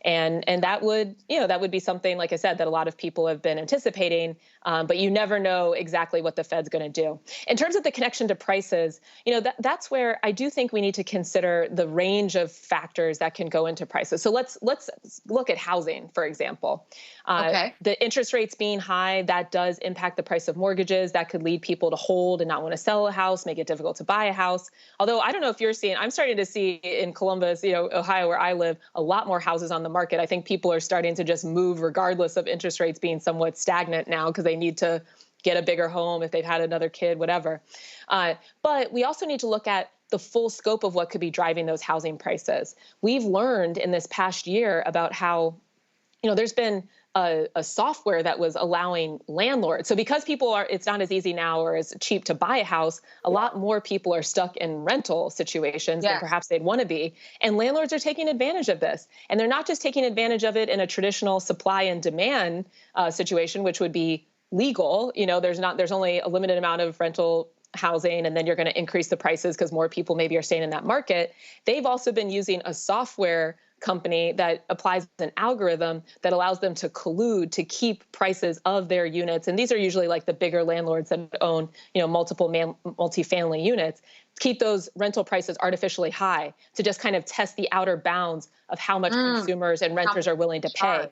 And that would be something, like I said, that a lot of people have been anticipating, but you never know exactly what the Fed's going to do. In terms of the connection to prices, that's where I do think we need to consider the range of factors that can go into prices. So let's look at housing, for example. Okay. The interest rates being high, that does impact the price of mortgages. That could lead people to hold and not want to sell a house, make it difficult to buy a house. Although I don't know if you're seeing, I'm starting to see in Columbus, Ohio, where I live, a lot more houses on the market. I think people are starting to just move regardless of interest rates being somewhat stagnant now, because they need to get a bigger home if they've had another kid, whatever. But we also need to look at the full scope of what could be driving those housing prices. We've learned in this past year about how, there's been a software that was allowing landlords. So because it's not as easy now or as cheap to buy a house, a lot more people are stuck in rental situations than perhaps they'd want to be. And landlords are taking advantage of this. And they're not just taking advantage of it in a traditional supply and demand situation, which would be legal. There's only a limited amount of rental housing, and then you're going to increase the prices because more people maybe are staying in that market. They've also been using a software company that applies an algorithm that allows them to collude to keep prices of their units. And these are usually like the bigger landlords that own, multiple multifamily units, keep those rental prices artificially high to just kind of test the outer bounds of how much consumers and renters are willing to pay.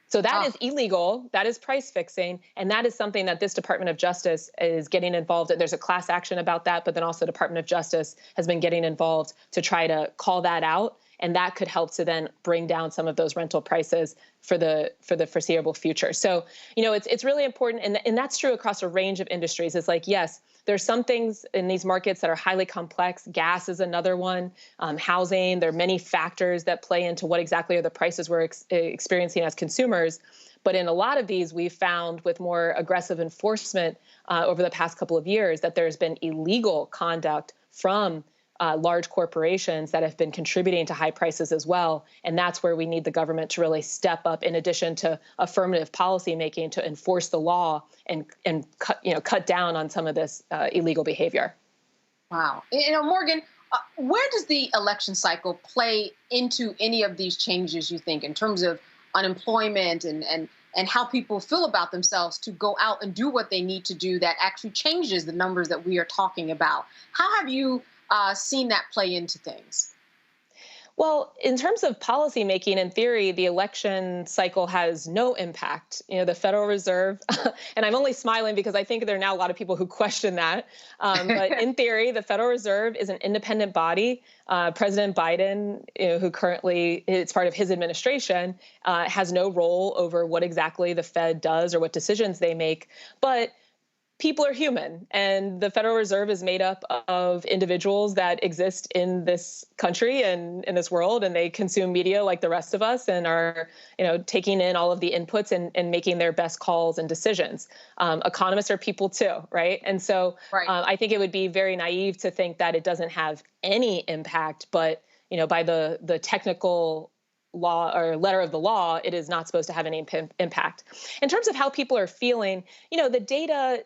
So that is illegal. That is price fixing. And that is something that this Department of Justice is getting involved in. There's a class action about that, but then also Department of Justice has been getting involved to try to call that out. And that could help to then bring down some of those rental prices for the foreseeable future. So, it's really important. And that's true across a range of industries. It's like, yes, there's some things in these markets that are highly complex. Gas is another one. Housing, there are many factors that play into what exactly are the prices we're experiencing as consumers. But in a lot of these, we've found with more aggressive enforcement over the past couple of years that there's been illegal conduct from large corporations that have been contributing to high prices as well. And that's where we need the government to really step up, in addition to affirmative policy making, to enforce the law and cut down on some of this illegal behavior. Wow. Morgan, where does the election cycle play into any of these changes, you think, in terms of unemployment and how people feel about themselves to go out and do what they need to do that actually changes the numbers that we are talking about? How have you seen that play into things? Well, in terms of policy making, in theory, the election cycle has no impact. The Federal Reserve, and I'm only smiling because I think there are now a lot of people who question that. But in theory, the Federal Reserve is an independent body. President Biden, who currently it's part of his administration, has no role over what exactly the Fed does or what decisions they make. But people are human, and the Federal Reserve is made up of individuals that exist in this country and in this world, and they consume media like the rest of us and are, taking in all of the inputs and making their best calls and decisions. Economists are people too, right? And so I think it would be very naive to think that it doesn't have any impact, but, by the technical law or letter of the law, it is not supposed to have any impact. In terms of how people are feeling, the data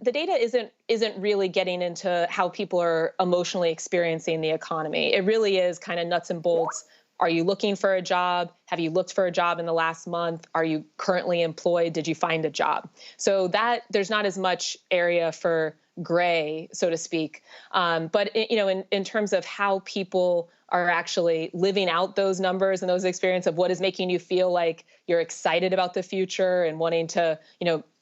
isn't really getting into how people are emotionally experiencing the economy. It really is kind of nuts and bolts. Are you looking for a job? Have you looked for a job in the last month? Are you currently employed? Did you find a job? So that there's not as much area for gray, so to speak. But in terms of how people are actually living out those numbers and those experiences of what is making you feel like you're excited about the future and wanting to,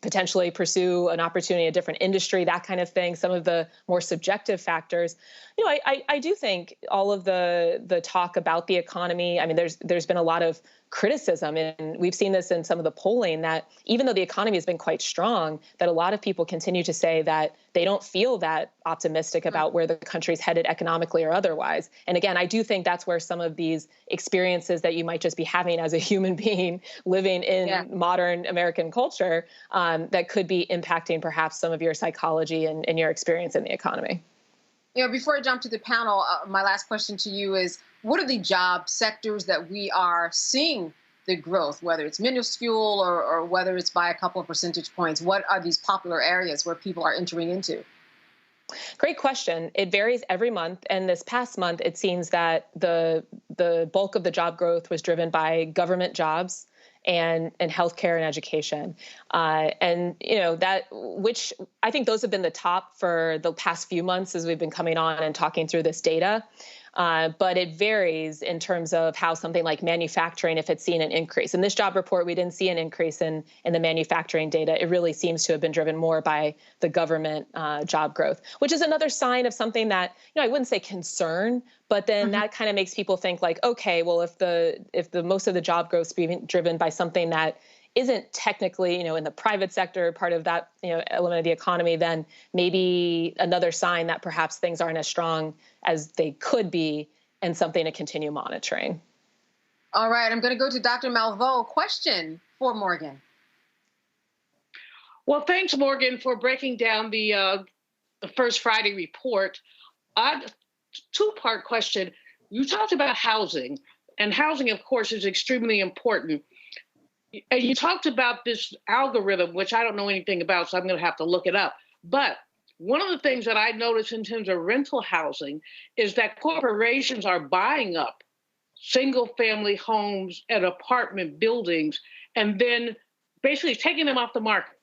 potentially pursue an opportunity in a different industry, that kind of thing, some of the more subjective factors. I do think all of the talk about the economy, I mean, there's been a lot of criticism, and we've seen this in some of the polling, that even though the economy has been quite strong, that a lot of people continue to say that they don't feel that optimistic about where the country's headed economically or otherwise. And again, I do think that's where some of these experiences that you might just be having as a human being living in modern American culture, that could be impacting perhaps some of your psychology and your experience in the economy. Before I jump to the panel, my last question to you is, what are the job sectors that we are seeing the growth, whether it's minuscule or whether it's by a couple of percentage points? What are these popular areas where people are entering into? Great question. It varies every month. And this past month, it seems that the bulk of the job growth was driven by government jobs and healthcare and education. Which I think those have been the top for the past few months as we've been coming on and talking through this data. But it varies in terms of how something like manufacturing, if it's seen an increase. In this job report, we didn't see an increase in the manufacturing data. It really seems to have been driven more by the government job growth, which is another sign of something that, I wouldn't say concern, but then that kind of makes people think like, okay, well, if the most of the job growth is being driven by something that isn't technically, in the private sector, part of that, element of the economy, then maybe another sign that perhaps things aren't as strong as they could be, and something to continue monitoring. All right, I'm going to go to Dr. Malveaux. Question for Morgan. Well, thanks, Morgan, for breaking down the First Friday report. Two-part question. You talked about housing, and housing, of course, is extremely important. And you talked about this algorithm, which I don't know anything about, so I'm going to have to look it up. But one of the things that I noticed in terms of rental housing is that corporations are buying up single-family homes and apartment buildings and then basically taking them off the market.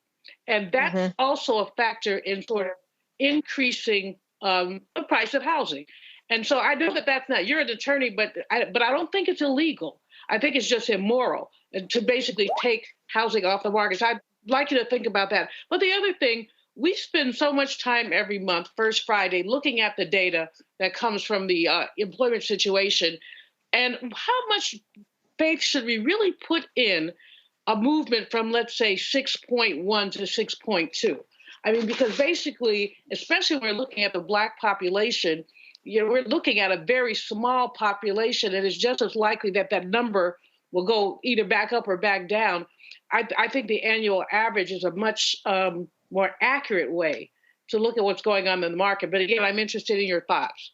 And that's also a factor in sort of increasing the price of housing. And so I know that that's not, you're an attorney, but I don't think it's illegal. I think it's just immoral to basically take housing off the market. So I'd like you to think about that. But the other thing, we spend so much time every month, First Friday, looking at the data that comes from the employment situation. And how much faith should we really put in a movement from, let's say, 6.1 to 6.2? I mean, because basically, especially when we're looking at the Black population, we're looking at a very small population, and it's just as likely that that number will go either back up or back down. I think the annual average is a much more accurate way to look at what's going on in the market. But again, I'm interested in your thoughts.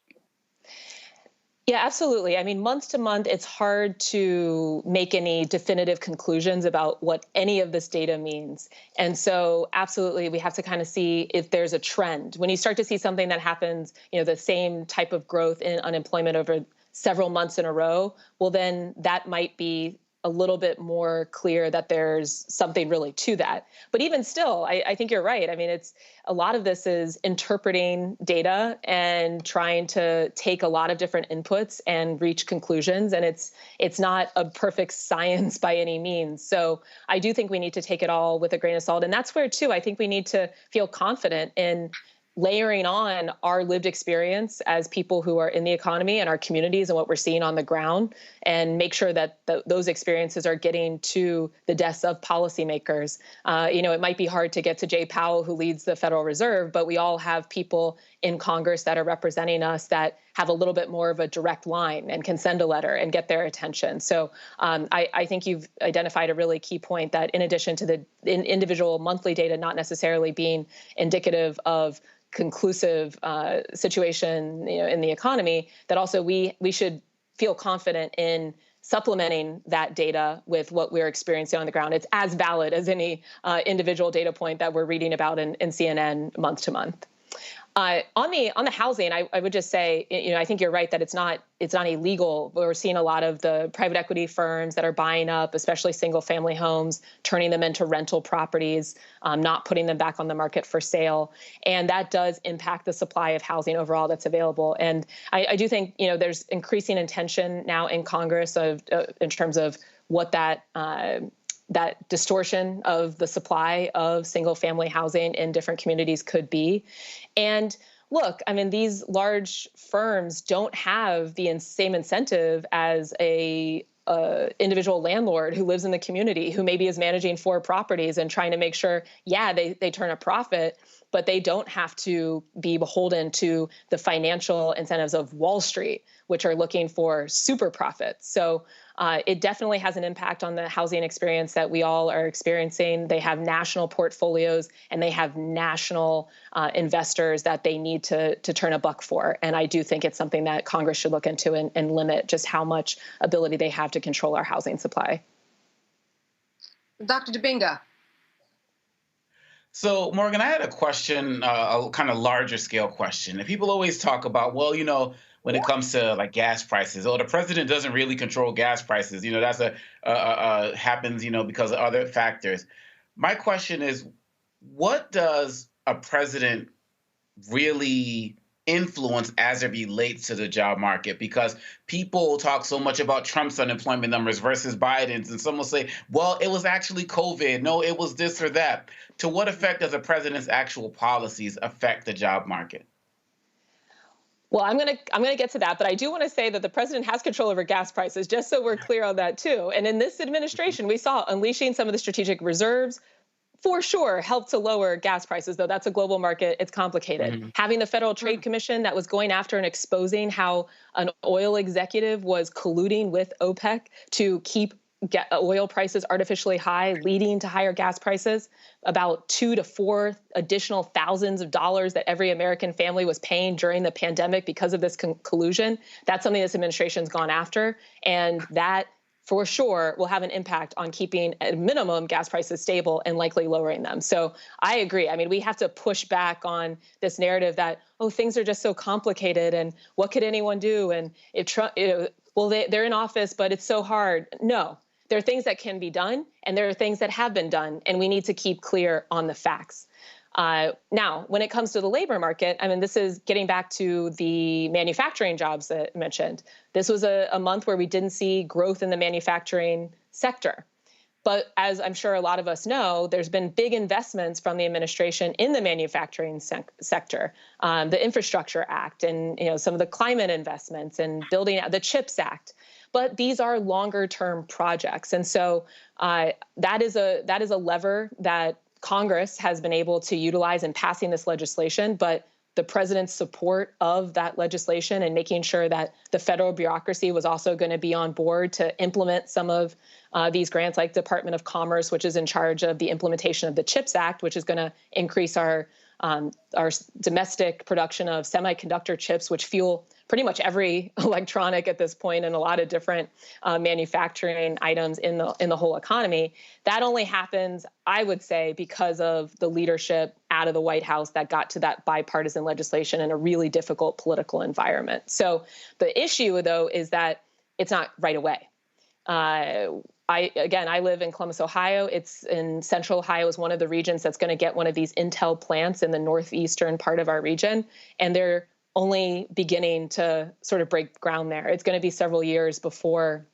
Yeah, absolutely. I mean, month to month, it's hard to make any definitive conclusions about what any of this data means. And so absolutely, we have to kind of see if there's a trend. When you start to see something that happens, the same type of growth in unemployment over several months in a row, well, then that might be a little bit more clear that there's something really to that. But even still, I think you're right. I mean, it's a lot of this is interpreting data and trying to take a lot of different inputs and reach conclusions. And it's not a perfect science by any means. So I do think we need to take it all with a grain of salt. And that's where, too, I think we need to feel confident in layering on our lived experience as people who are in the economy and our communities and what we're seeing on the ground, and make sure that those experiences are getting to the desks of policymakers. It might be hard to get to Jay Powell, who leads the Federal Reserve, but we all have people in Congress that are representing us that have a little bit more of a direct line and can send a letter and get their attention. So I think you've identified a really key point, that in addition to the individual monthly data not necessarily being indicative of conclusive situation in the economy, that also we should feel confident in supplementing that data with what we're experiencing on the ground. It's as valid as any individual data point that we're reading about in CNN month to month. On the housing, I would just say, I think you're right that it's not illegal. We're seeing a lot of the private equity firms that are buying up, especially single family homes, turning them into rental properties, not putting them back on the market for sale. And that does impact the supply of housing overall that's available. And I do think, there's increasing intention now in Congress in terms of what that that distortion of the supply of single family housing in different communities could be. And look, I mean, these large firms don't have the same incentive as a individual landlord who lives in the community, who maybe is managing 4 properties and trying to make sure, they turn a profit, but they don't have to be beholden to the financial incentives of Wall Street, which are looking for super profits. So it definitely has an impact on the housing experience that we all are experiencing. They have national portfolios and they have national investors that they need to turn a buck for. And I do think it's something that Congress should look into and limit just how much ability they have to control our housing supply. Dr. Dubinga. So, Morgan, I had a question, a kind of larger scale question. If people always talk about, well, when it comes to like gas prices, the president doesn't really control gas prices. That's happens, because of other factors. My question is, what does a president really influence as it relates to the job market? Because people talk so much about Trump's unemployment numbers versus Biden's, and some will say, well, it was actually COVID. No, it was this or that. To what effect does the president's actual policies affect the job market? Well, I'm gonna get to that, but I do want to say that the president has control over gas prices, just so we're clear on that too. And in this administration, we saw unleashing some of the strategic reserves for sure helped to lower gas prices, though that's a global market. It's complicated. Mm-hmm. Having the Federal Trade Commission that was going after and exposing how an oil executive was colluding with OPEC to keep oil prices artificially high, leading to higher gas prices, about 2 to 4 additional thousands of dollars that every American family was paying during the pandemic because of this collusion. That's something this administration's gone after. And that, for sure, will have an impact on keeping, at a minimum, gas prices stable and likely lowering them. So I agree. I mean, we have to push back on this narrative that, things are just so complicated and what could anyone do? And if Trump, they're in office, but it's so hard. No. There are things that can be done, and there are things that have been done, and we need to keep clear on the facts. Now, when it comes to the labor market, I mean, this is getting back to the manufacturing jobs that I mentioned. This was a month where we didn't see growth in the manufacturing sector. But as I'm sure a lot of us know, there's been big investments from the administration in the manufacturing sector, the Infrastructure Act, and some of the climate investments and building out the CHIPS Act. But these are longer-term projects, and so that is a lever that Congress has been able to utilize in passing this legislation. But the president's support of that legislation and making sure that the federal bureaucracy was also going to be on board to implement some of these grants, like Department of Commerce, which is in charge of the implementation of the CHIPS Act, which is going to increase our domestic production of semiconductor chips, which fuel pretty much every electronic at this point and a lot of different manufacturing items in the whole economy. That only happens, I would say, because of the leadership out of the White House that got to that bipartisan legislation in a really difficult political environment. So the issue, though, is that it's not right away. I live in Columbus, Ohio. It's in Central Ohio is one of the regions that's going to get one of these Intel plants in the northeastern part of our region. And they're only beginning to sort of break ground there. It's going to be several years before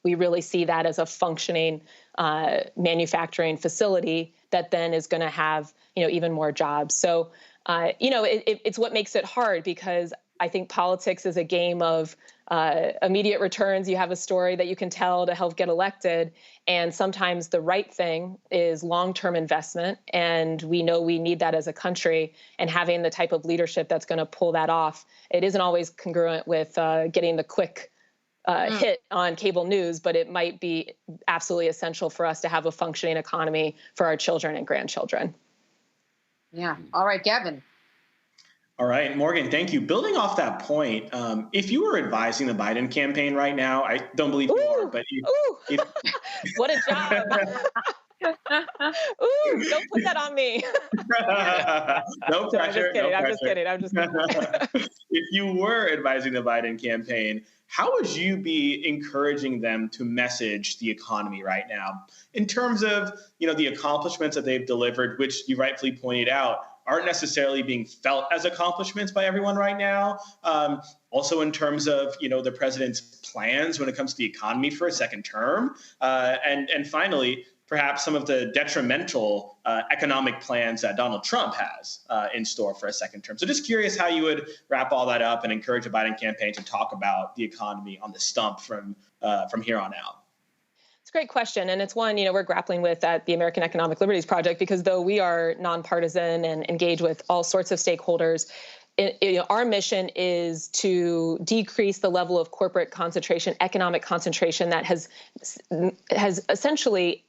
we really see that as a functioning manufacturing facility that then is going to have, even more jobs. So, it's what makes it hard, because I think politics is a game of immediate returns. You have a story that you can tell to help get elected. And sometimes the right thing is long-term investment. And we know we need that as a country. And having the type of leadership that's going to pull that off, it isn't always congruent with getting the quick hit on cable news, but it might be absolutely essential for us to have a functioning economy for our children and grandchildren. Yeah. All right, Gavin. All right, Morgan, thank you. Building off that point, if you were advising the Biden campaign right now, I don't believe you are, but if what a job. Don't put that on me. No pressure. I'm just kidding. If you were advising the Biden campaign, how would you be encouraging them to message the economy right now in terms of, the accomplishments that they've delivered, which you rightfully pointed out aren't necessarily being felt as accomplishments by everyone right now. Also in terms of, the president's plans when it comes to the economy for a second term. And finally, perhaps some of the detrimental economic plans that Donald Trump has in store for a second term. So just curious how you would wrap all that up and encourage the Biden campaign to talk about the economy on the stump from here on out. It's a great question. And it's one, we're grappling with at the American Economic Liberties Project, because though we are nonpartisan and engage with all sorts of stakeholders, our mission is to decrease the level of corporate concentration, economic concentration that has essentially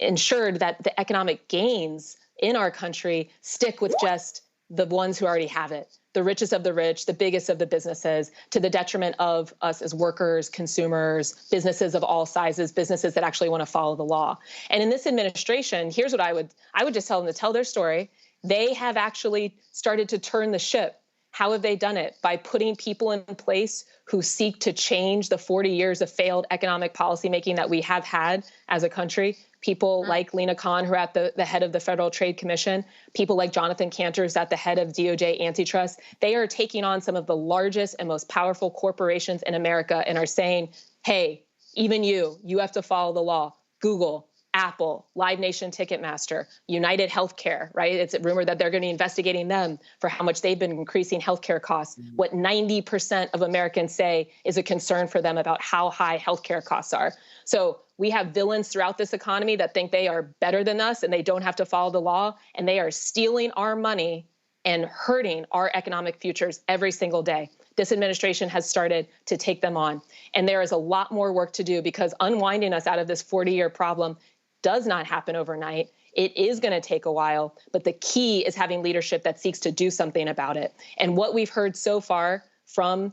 ensured that the economic gains in our country stick with just the ones who already have it, the richest of the rich, the biggest of the businesses, to the detriment of us as workers, consumers, businesses of all sizes, businesses that actually want to follow the law. And in this administration, here's what I would just tell them to tell their story. They have actually started to turn the ship. How have they done it? By putting people in place who seek to change the 40 years of failed economic policymaking that we have had as a country. People like Lena Khan, who are at the head of the Federal Trade Commission, people like Jonathan Cantor, who's at the head of DOJ antitrust. They are taking on some of the largest and most powerful corporations in America and are saying, hey, even you have to follow the law. Google, Apple, Live Nation Ticketmaster, United Healthcare, right? It's rumored that they're going to be investigating them for how much they've been increasing healthcare costs. What 90% of Americans say is a concern for them about how high healthcare costs are. So we have villains throughout this economy that think they are better than us and they don't have to follow the law, and they are stealing our money and hurting our economic futures every single day. This administration has started to take them on. And there is a lot more work to do, because unwinding us out of this 40-year problem does not happen overnight. It is going to take a while, but the key is having leadership that seeks to do something about it. And what we've heard so far from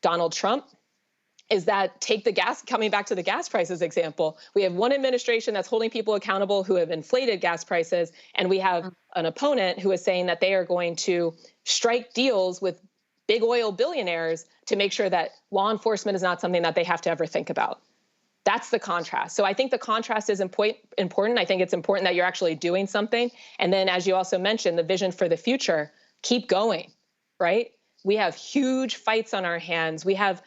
Donald Trump is that, coming back to the gas prices example, we have one administration that's holding people accountable who have inflated gas prices, and we have an opponent who is saying that they are going to strike deals with big oil billionaires to make sure that law enforcement is not something that they have to ever think about. That's the contrast. So I think the contrast is important. I think it's important that you're actually doing something. And then, as you also mentioned, the vision for the future, keep going, right? We have huge fights on our hands. We have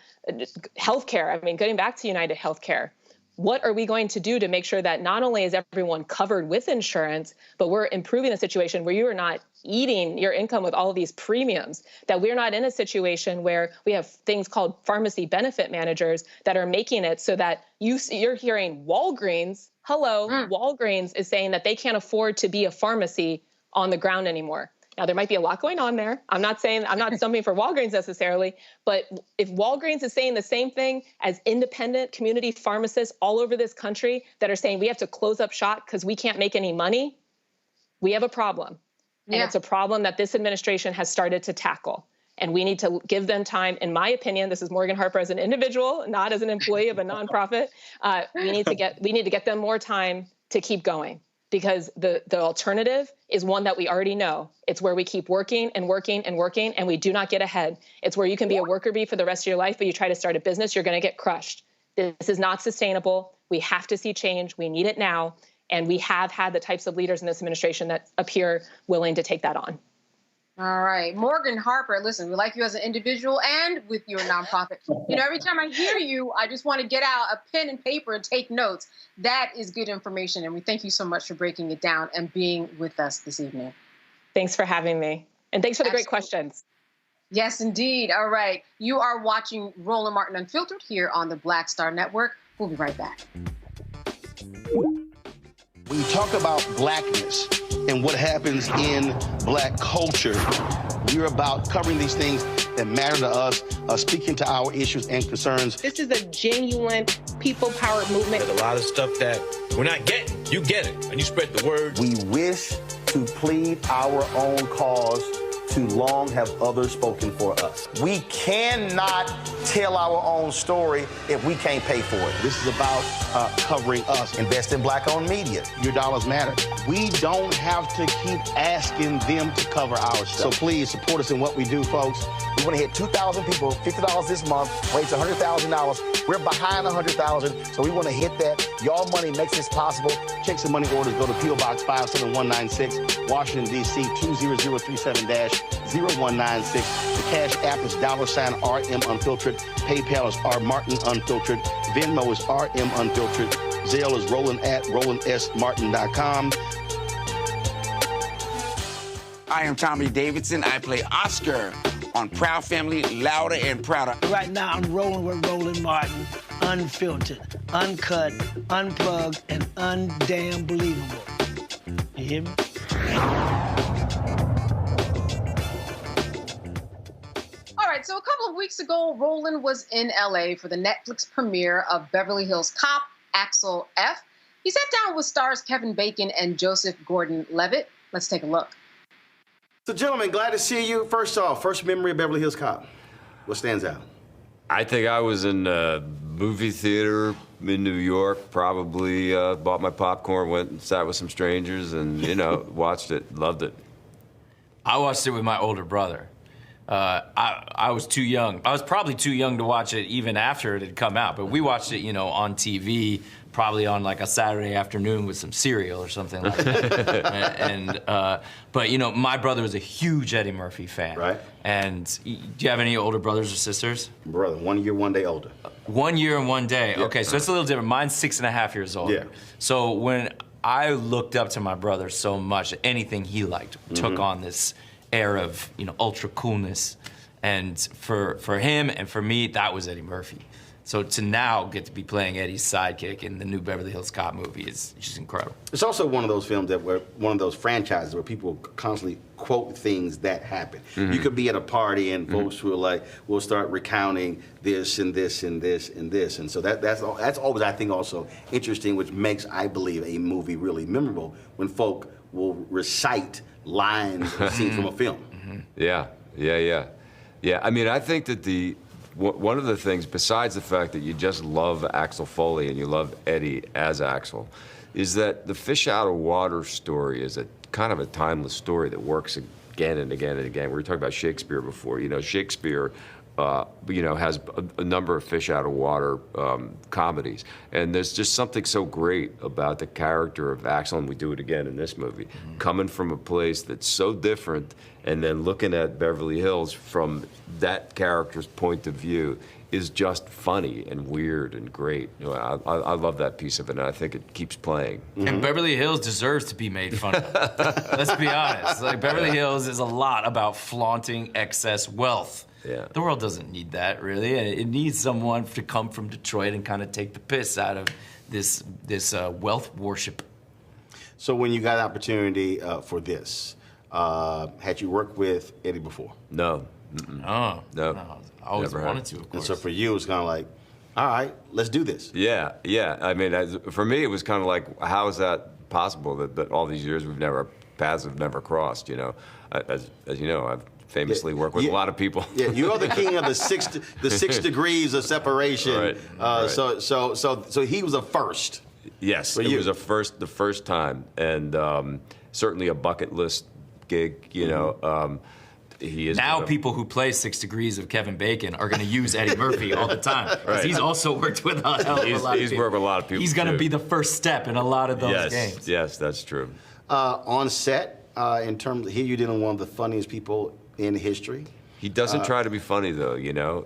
healthcare. I mean, getting back to United Healthcare, what are we going to do to make sure that not only is everyone covered with insurance, but we're improving the situation where you are not eating your income with all of these premiums, that we're not in a situation where we have things called pharmacy benefit managers that are making it so that you're hearing Walgreens, Walgreens is saying that they can't afford to be a pharmacy on the ground anymore. Now, there might be a lot going on there. I'm not stumping for Walgreens necessarily, but if Walgreens is saying the same thing as independent community pharmacists all over this country that are saying we have to close up shop because we can't make any money, we have a problem. Yeah. And it's a problem that this administration has started to tackle. And we need to give them time. In my opinion, this is Morgan Harper as an individual, not as an employee of a nonprofit. We need to get them more time to keep going. Because the alternative is one that we already know. It's where we keep working and working and working, and we do not get ahead. It's where you can be a worker bee for the rest of your life, but you try to start a business, you're going to get crushed. This is not sustainable. We have to see change. We need it now. And we have had the types of leaders in this administration that appear willing to take that on. All right. Morgan Harper, listen, we like you as an individual and with your nonprofit. Every time I hear you, I just want to get out a pen and paper and take notes. That is good information. And we thank you so much for breaking it down and being with us this evening. Thanks for having me. And thanks for the great questions. Yes, indeed. All right. You are watching Roland Martin Unfiltered here on the Black Star Network. We'll be right back. When you talk about blackness and what happens in black culture, we're about covering these things that matter to us, speaking to our issues and concerns. This is a genuine people-powered movement. There's a lot of stuff that we're not getting. You get it, and you spread the word. We wish to plead our own cause. Too long have others spoken for us. We cannot tell our own story if we can't pay for it. This is about covering us. Invest in black-owned media. Your dollars matter. We don't have to keep asking them to cover our stuff. So please support us in what we do, folks. We want to hit 2,000 people, $50 this month, raise $100,000. We're behind 100,000, so we want to hit that. Y'all money makes this possible. Check some money orders. Go to P.O. Box 57196, Washington, D.C. 20037-0196. The Cash App is $RM Unfiltered. PayPal is R Martin Unfiltered. Venmo is RM Unfiltered. Zelle is roland@rolandsmartin.com. I am Tommy Davidson. I play Oscar on Proud Family, Louder and Prouder. Right now, I'm rolling with Roland Martin, unfiltered, uncut, unplugged, and undamn believable. You hear me? All right, so a couple of weeks ago, Roland was in LA for the Netflix premiere of Beverly Hills Cop, Axel F. He sat down with stars Kevin Bacon and Joseph Gordon-Levitt. Let's take a look. So, gentlemen, glad to see you. First off, first memory of Beverly Hills Cop. What stands out? I think I was in a movie theater in New York, probably bought my popcorn, went and sat with some strangers and, watched it, loved it. I watched it with my older brother. I was too young. I was probably too young to watch it even after it had come out, but we watched it, on TV, probably on like a Saturday afternoon with some cereal or something like that. But my brother was a huge Eddie Murphy fan. Right. And do you have any older brothers or sisters? Brother, 1 year, 1 day older. 1 year and 1 day. Yep. Okay, so it's a little different. Mine's 6.5 years old. Yeah. So when I looked up to my brother so much, anything he liked took on this air of ultra coolness, and for him and for me, that was Eddie Murphy. So to now get to be playing Eddie's sidekick in the new Beverly Hills Cop movie is just incredible. It's also one of those films one of those franchises where people constantly quote things that happen. You could be at a party and folks who are like, we'll start recounting this and this and this and this. And so that's always, I think, also interesting, which makes, I believe, a movie really memorable when folk will recite lines or scenes from a film. Yeah. I mean, I think that one of the things, besides the fact that you just love Axel Foley and you love Eddie as Axel, is that the fish out of water story is a kind of a timeless story that works again and again and again. We were talking about Shakespeare before. Shakespeare has a number of fish out of water comedies. And there's just something so great about the character of Axel, and we do it again in this movie, coming from a place that's so different and then looking at Beverly Hills from that character's point of view is just funny and weird and great. I love that piece of it, and I think it keeps playing. And Beverly Hills deserves to be made fun of. Let's be honest. Beverly Hills is a lot about flaunting excess wealth. Yeah. The world doesn't need that, really. It needs someone to come from Detroit and kind of take the piss out of this wealth worship. So when you got an opportunity for this, had you worked with Eddie before? No. No. I always Never wanted to, of course. And so for you, it's kind of like, all right, let's do this. Yeah. I mean, for me, it was kind of like, how is that possible that all these years paths have never crossed, As you know, I've famously worked with a lot of people. Yeah, you are the king of the six degrees of separation. Right. So he was a first. Yes, it was the first time, and certainly a bucket list gig. He is now people who play 6 Degrees of Kevin Bacon are going to use Eddie Murphy all the time. Because he's also worked with a hell of a lot of people. He's worked with a lot of people. He's going to be the first step in a lot of those games. Yes, that's true. On set, in terms of, here you dealing with one of the funniest people in history. He doesn't try to be funny, though,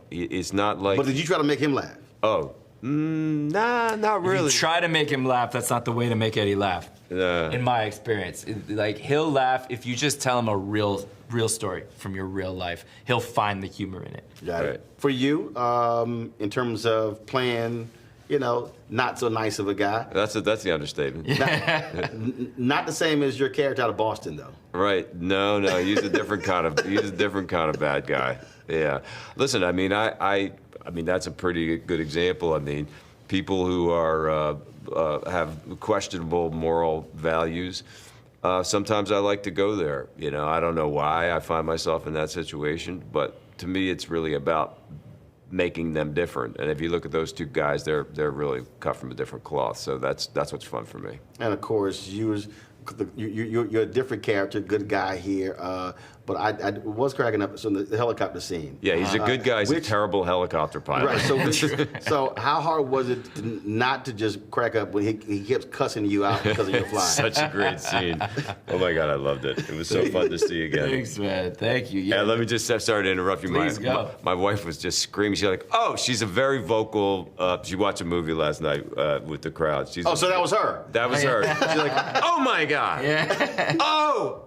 It's not like... But did you try to make him laugh? Oh, nah, not really. If you try to make him laugh, that's not the way to make Eddie laugh, in my experience. He'll laugh if you just tell him a real story from your real life. He'll find the humor in it. Got it. For you, in terms of playing, not so nice of a guy. That's the understatement. Not the same as your character out of Boston, though. Right. No. He's a different kind of bad guy. Yeah. Listen, I mean, I mean that's a pretty good example. I mean, people who are have questionable moral values. Sometimes I like to go there. I don't know why I find myself in that situation, but to me, it's really about making them different. And if you look at those two guys, they're really cut from a different cloth. So that's what's fun for me. And of course, you was you're a different character, good guy here. But I was cracking up on the helicopter scene. Yeah, he's a good guy. He's a terrible helicopter pilot. Right. So how hard was it not to just crack up when he kept cussing you out because of your flying? Such a great scene. Oh my God, I loved it. It was so fun to see again. Thanks, man. Thank you. Yeah. And let me just sorry to interrupt you. Please go. My wife was just screaming. She's like, oh, she's a very vocal. She watched a movie last night with the crowd. So that was her. That was her. She's like, oh my God. Yeah. Oh.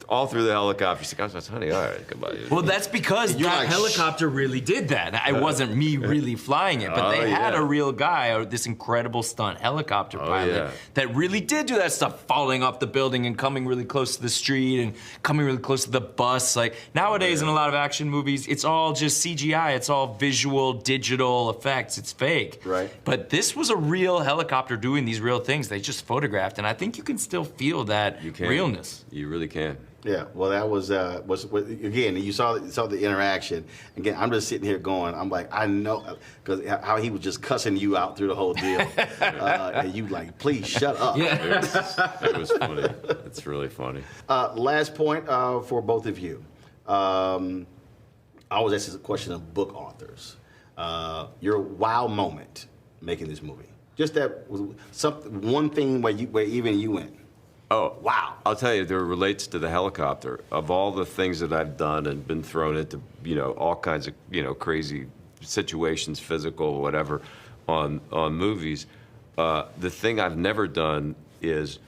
All through the helicopter. She's like, honey, all right, goodbye. Well, that's because that helicopter really did that. It wasn't me really flying it, but they had a real guy, this incredible stunt helicopter pilot that really did do that stuff, falling off the building and coming really close to the street and coming really close to the bus. Like nowadays in a lot of action movies, it's all just CGI. It's all visual, digital effects. It's fake. Right. But this was a real helicopter doing these real things. They just photographed, and I think you can still feel that realness. You really can. Yeah, well, that was again. You saw the interaction. Again, I'm just sitting here going, I'm like, I know, because how he was just cussing you out through the whole deal, and you like, please shut up. Yeah. It was funny. It's really funny. Last point for both of you. I always ask this question of book authors. Your wow moment making this movie. Just that one thing where even you went. Oh, wow. I'll tell you, there relates to the helicopter. Of all the things that I've done and been thrown into, all kinds of, crazy situations, physical, whatever, on movies, the thing I've never done is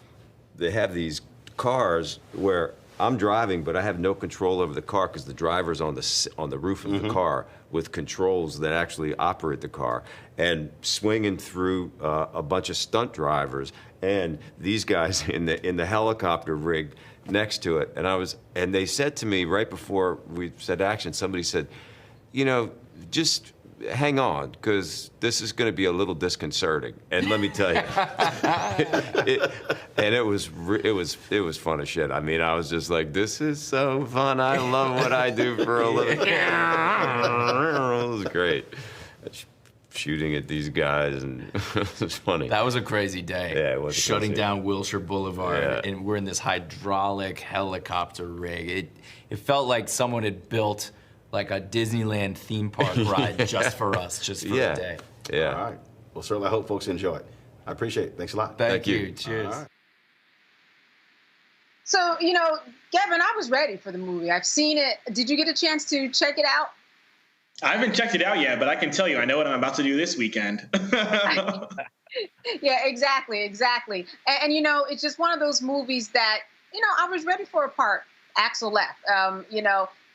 they have these cars where I'm driving, but I have no control over the car because the driver's on the roof of the car with controls that actually operate the car, and swinging through a bunch of stunt drivers and these guys in the helicopter rig next to it. And they said to me right before we said action, somebody said, just hang on, because this is going to be a little disconcerting. And let me tell you, it was fun as shit. I mean, I was just like, this is so fun. I love what I do for a living. It was great. Shooting at these guys, and it was funny. That was a crazy day. Yeah, it was. Shutting down Wilshire Boulevard, and we're in this hydraulic helicopter rig. It felt like someone had built like a Disneyland theme park ride just for us, just for a day. Yeah. All right. Well, certainly I hope folks enjoy it. I appreciate it. Thanks a lot. Thank you. Cheers. Right. So, Gavin, I was ready for the movie. I've seen it. Did you get a chance to check it out? I haven't checked it out yet, but I can tell you, I know what I'm about to do this weekend. Yeah, exactly. And it's just one of those movies that, I was ready for a part. Axel left.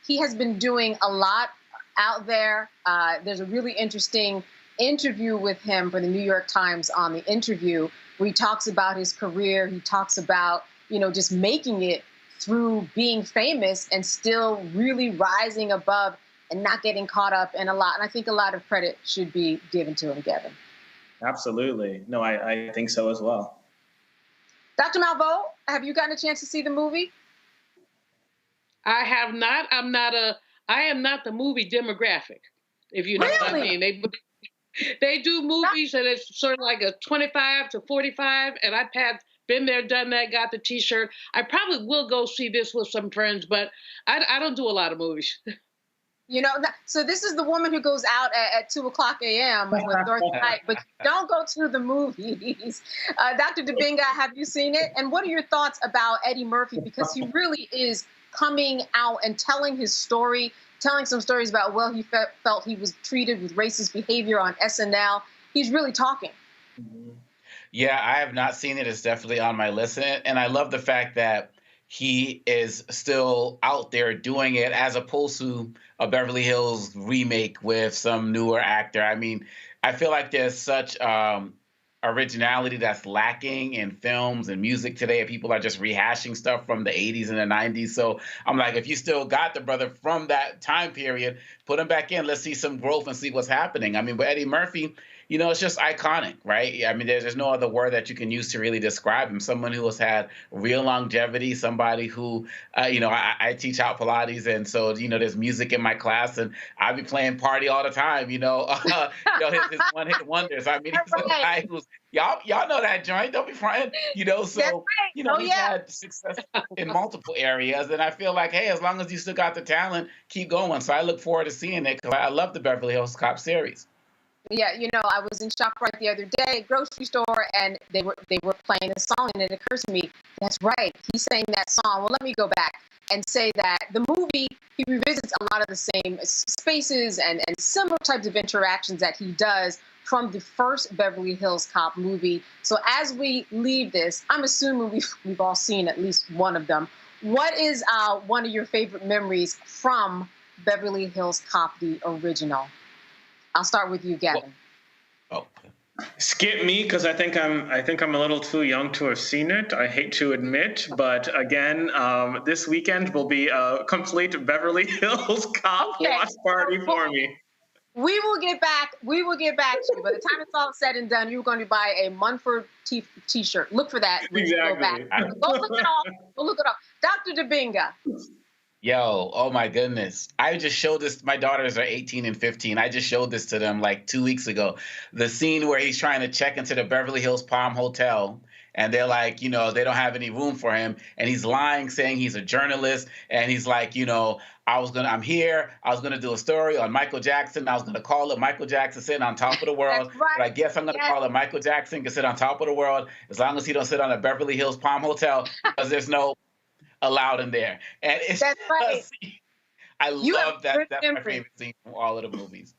He has been doing a lot out there. There's a really interesting interview with him for the New York Times on The Interview, where he talks about his career. He talks about, just making it through being famous and still really rising above and not getting caught up in a lot. And I think a lot of credit should be given to him, Gavin. Absolutely. No, I think so as well. Dr. Malveaux, have you gotten a chance to see the movie? I have not. I am not the movie demographic, if you know what I mean. They do movies and it's sort of like a 25 to 45, and I've been there, done that, got the T-shirt. I probably will go see this with some friends, but I don't do a lot of movies. So this is the woman who goes out at 2:00 a.m. with Dorothy Height, but don't go to the movies. Dr. Dibinga, have you seen it? And what are your thoughts about Eddie Murphy? Because he really is coming out and telling his story, telling some stories about, he felt he was treated with racist behavior on SNL. He's really talking. Yeah, I have not seen it. It's definitely on my list. And I love the fact that he is still out there doing it as opposed to a Beverly Hills remake with some newer actor. I mean, I feel like there's such originality that's lacking in films and music today. People are just rehashing stuff from the 80s and the 90s. So I'm like, if you still got the brother from that time period, put him back in. Let's see some growth and see what's happening. I mean, but Eddie Murphy, it's just iconic, right? I mean, there's no other word that you can use to really describe him. Someone who has had real longevity, somebody who, I teach out Pilates, and so, there's music in my class, and I be playing Party all the time, his one-hit wonders. I mean, he's a guy who's, y'all know that joint, don't be fronting, so, he's had success in multiple areas, and I feel like, hey, as long as you still got the talent, keep going. So I look forward to seeing it, because I love the Beverly Hills Cop series. Yeah, I was in ShopRite the other day, grocery store, and they were playing a song, and it occurs to me, that's right, he sang that song. Well, let me go back and say that the movie, he revisits a lot of the same spaces and similar types of interactions that he does from the first Beverly Hills Cop movie. So as we leave this, I'm assuming we've all seen at least one of them. What is one of your favorite memories from Beverly Hills Cop, the original? I'll start with you, Gavin. Skip me, because I think I'm a little too young to have seen it. I hate to admit, but again, this weekend will be a complete Beverly Hills Cop watch party for me. We will get back to you. By the time it's all said and done, you're going to buy a Munford t-shirt. Look for that when you go back. Go look it up. Dr. Dibinga. Yo, oh my goodness. I just showed this. My daughters are 18 and 15. I just showed this to them like 2 weeks ago. The scene where he's trying to check into the Beverly Hills Palm Hotel, and they're like, they don't have any room for him. And he's lying, saying he's a journalist. And he's like, I'm here. I was going to do a story on Michael Jackson. I was going to call it Michael Jackson sitting on top of the world. That's right. But I guess I'm going to call it Michael Jackson can sit on top of the world as long as he don't sit on a Beverly Hills Palm Hotel, because there's no allowed in there. And it's that's right. I love that. That's my favorite scene from all of the movies.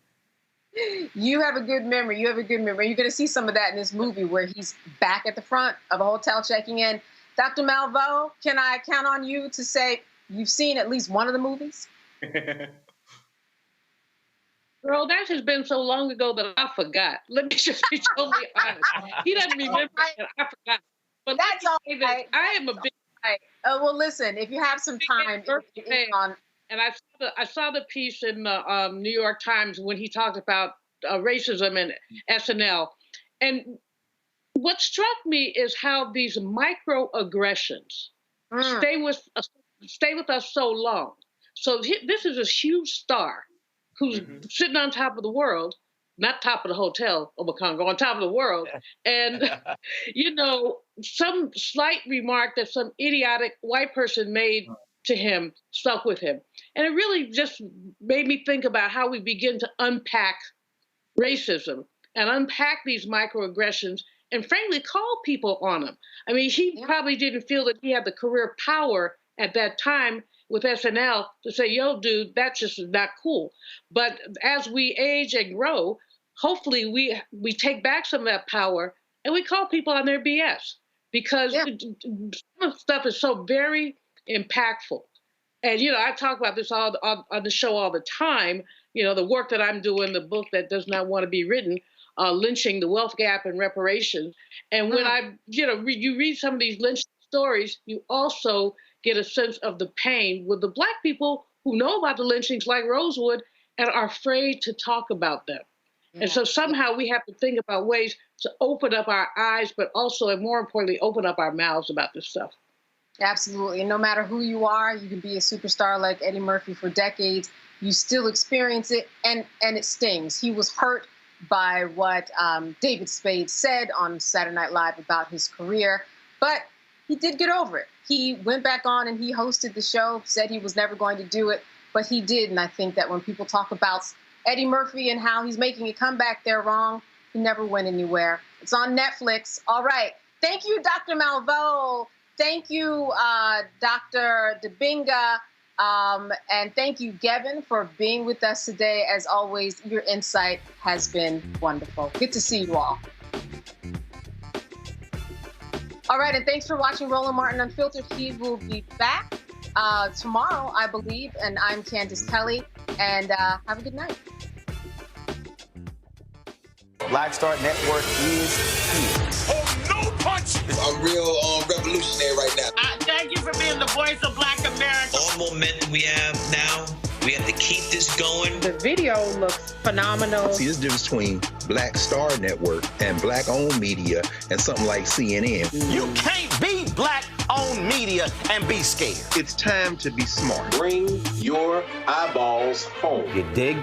You have a good memory. You're going to see some of that in this movie where he's back at the front of a hotel checking in. Dr. Malveaux, can I count on you to say you've seen at least one of the movies? Girl, that has been so long ago that I forgot. Let me just be totally honest. He doesn't remember that I forgot. But that's all right. I am a big well, listen, if you have some time, and I saw the piece in the New York Times when he talked about racism and SNL. And what struck me is how these microaggressions stay with us so long. So this is a huge star who's sitting on top of the world, not top of the hotel, Congo, on top of the world. And, some slight remark that some idiotic white person made to him stuck with him. And it really just made me think about how we begin to unpack racism and unpack these microaggressions and frankly call people on them. I mean, he probably didn't feel that he had the career power at that time with SNL to say, yo, dude, that's just not cool. But as we age and grow, hopefully we take back some of that power and we call people on their BS, because some stuff is so very impactful. And, I talk about this on the show all the time, the work that I'm doing, the book that does not want to be written, Lynching, the Wealth Gap and Reparations. And when you read some of these lynching stories, you also get a sense of the pain with the Black people who know about the lynchings like Rosewood and are afraid to talk about them. Yeah. And so somehow we have to think about ways to open up our eyes, but also, and more importantly, open up our mouths about this stuff. Absolutely. And no matter who you are, you can be a superstar like Eddie Murphy for decades. You still experience it, and it stings. He was hurt by what David Spade said on Saturday Night Live about his career, but he did get over it. He went back on and he hosted the show, said he was never going to do it, but he did. And I think that when people talk about Eddie Murphy and how he's making a comeback, they're wrong. He never went anywhere. It's on Netflix. All right. Thank you, Dr. Malveaux. Thank you, Dr. Dibinga. And thank you, Gavin, for being with us today. As always, your insight has been wonderful. Good to see you all. All right, and thanks for watching Roland Martin Unfiltered. He will be back tomorrow, I believe. And I'm Candace Kelly. And have a good night. Black Star Network is here. Oh, no punches! I'm real revolutionary right now. Thank you for being the voice of Black America. All momentum we have now, we have to keep keep this going. The video looks phenomenal. See, there's a difference between Black Star Network and Black-owned media and something like CNN. You can't be Black-owned media and be scared. It's time to be smart. Bring your eyeballs home. You dig?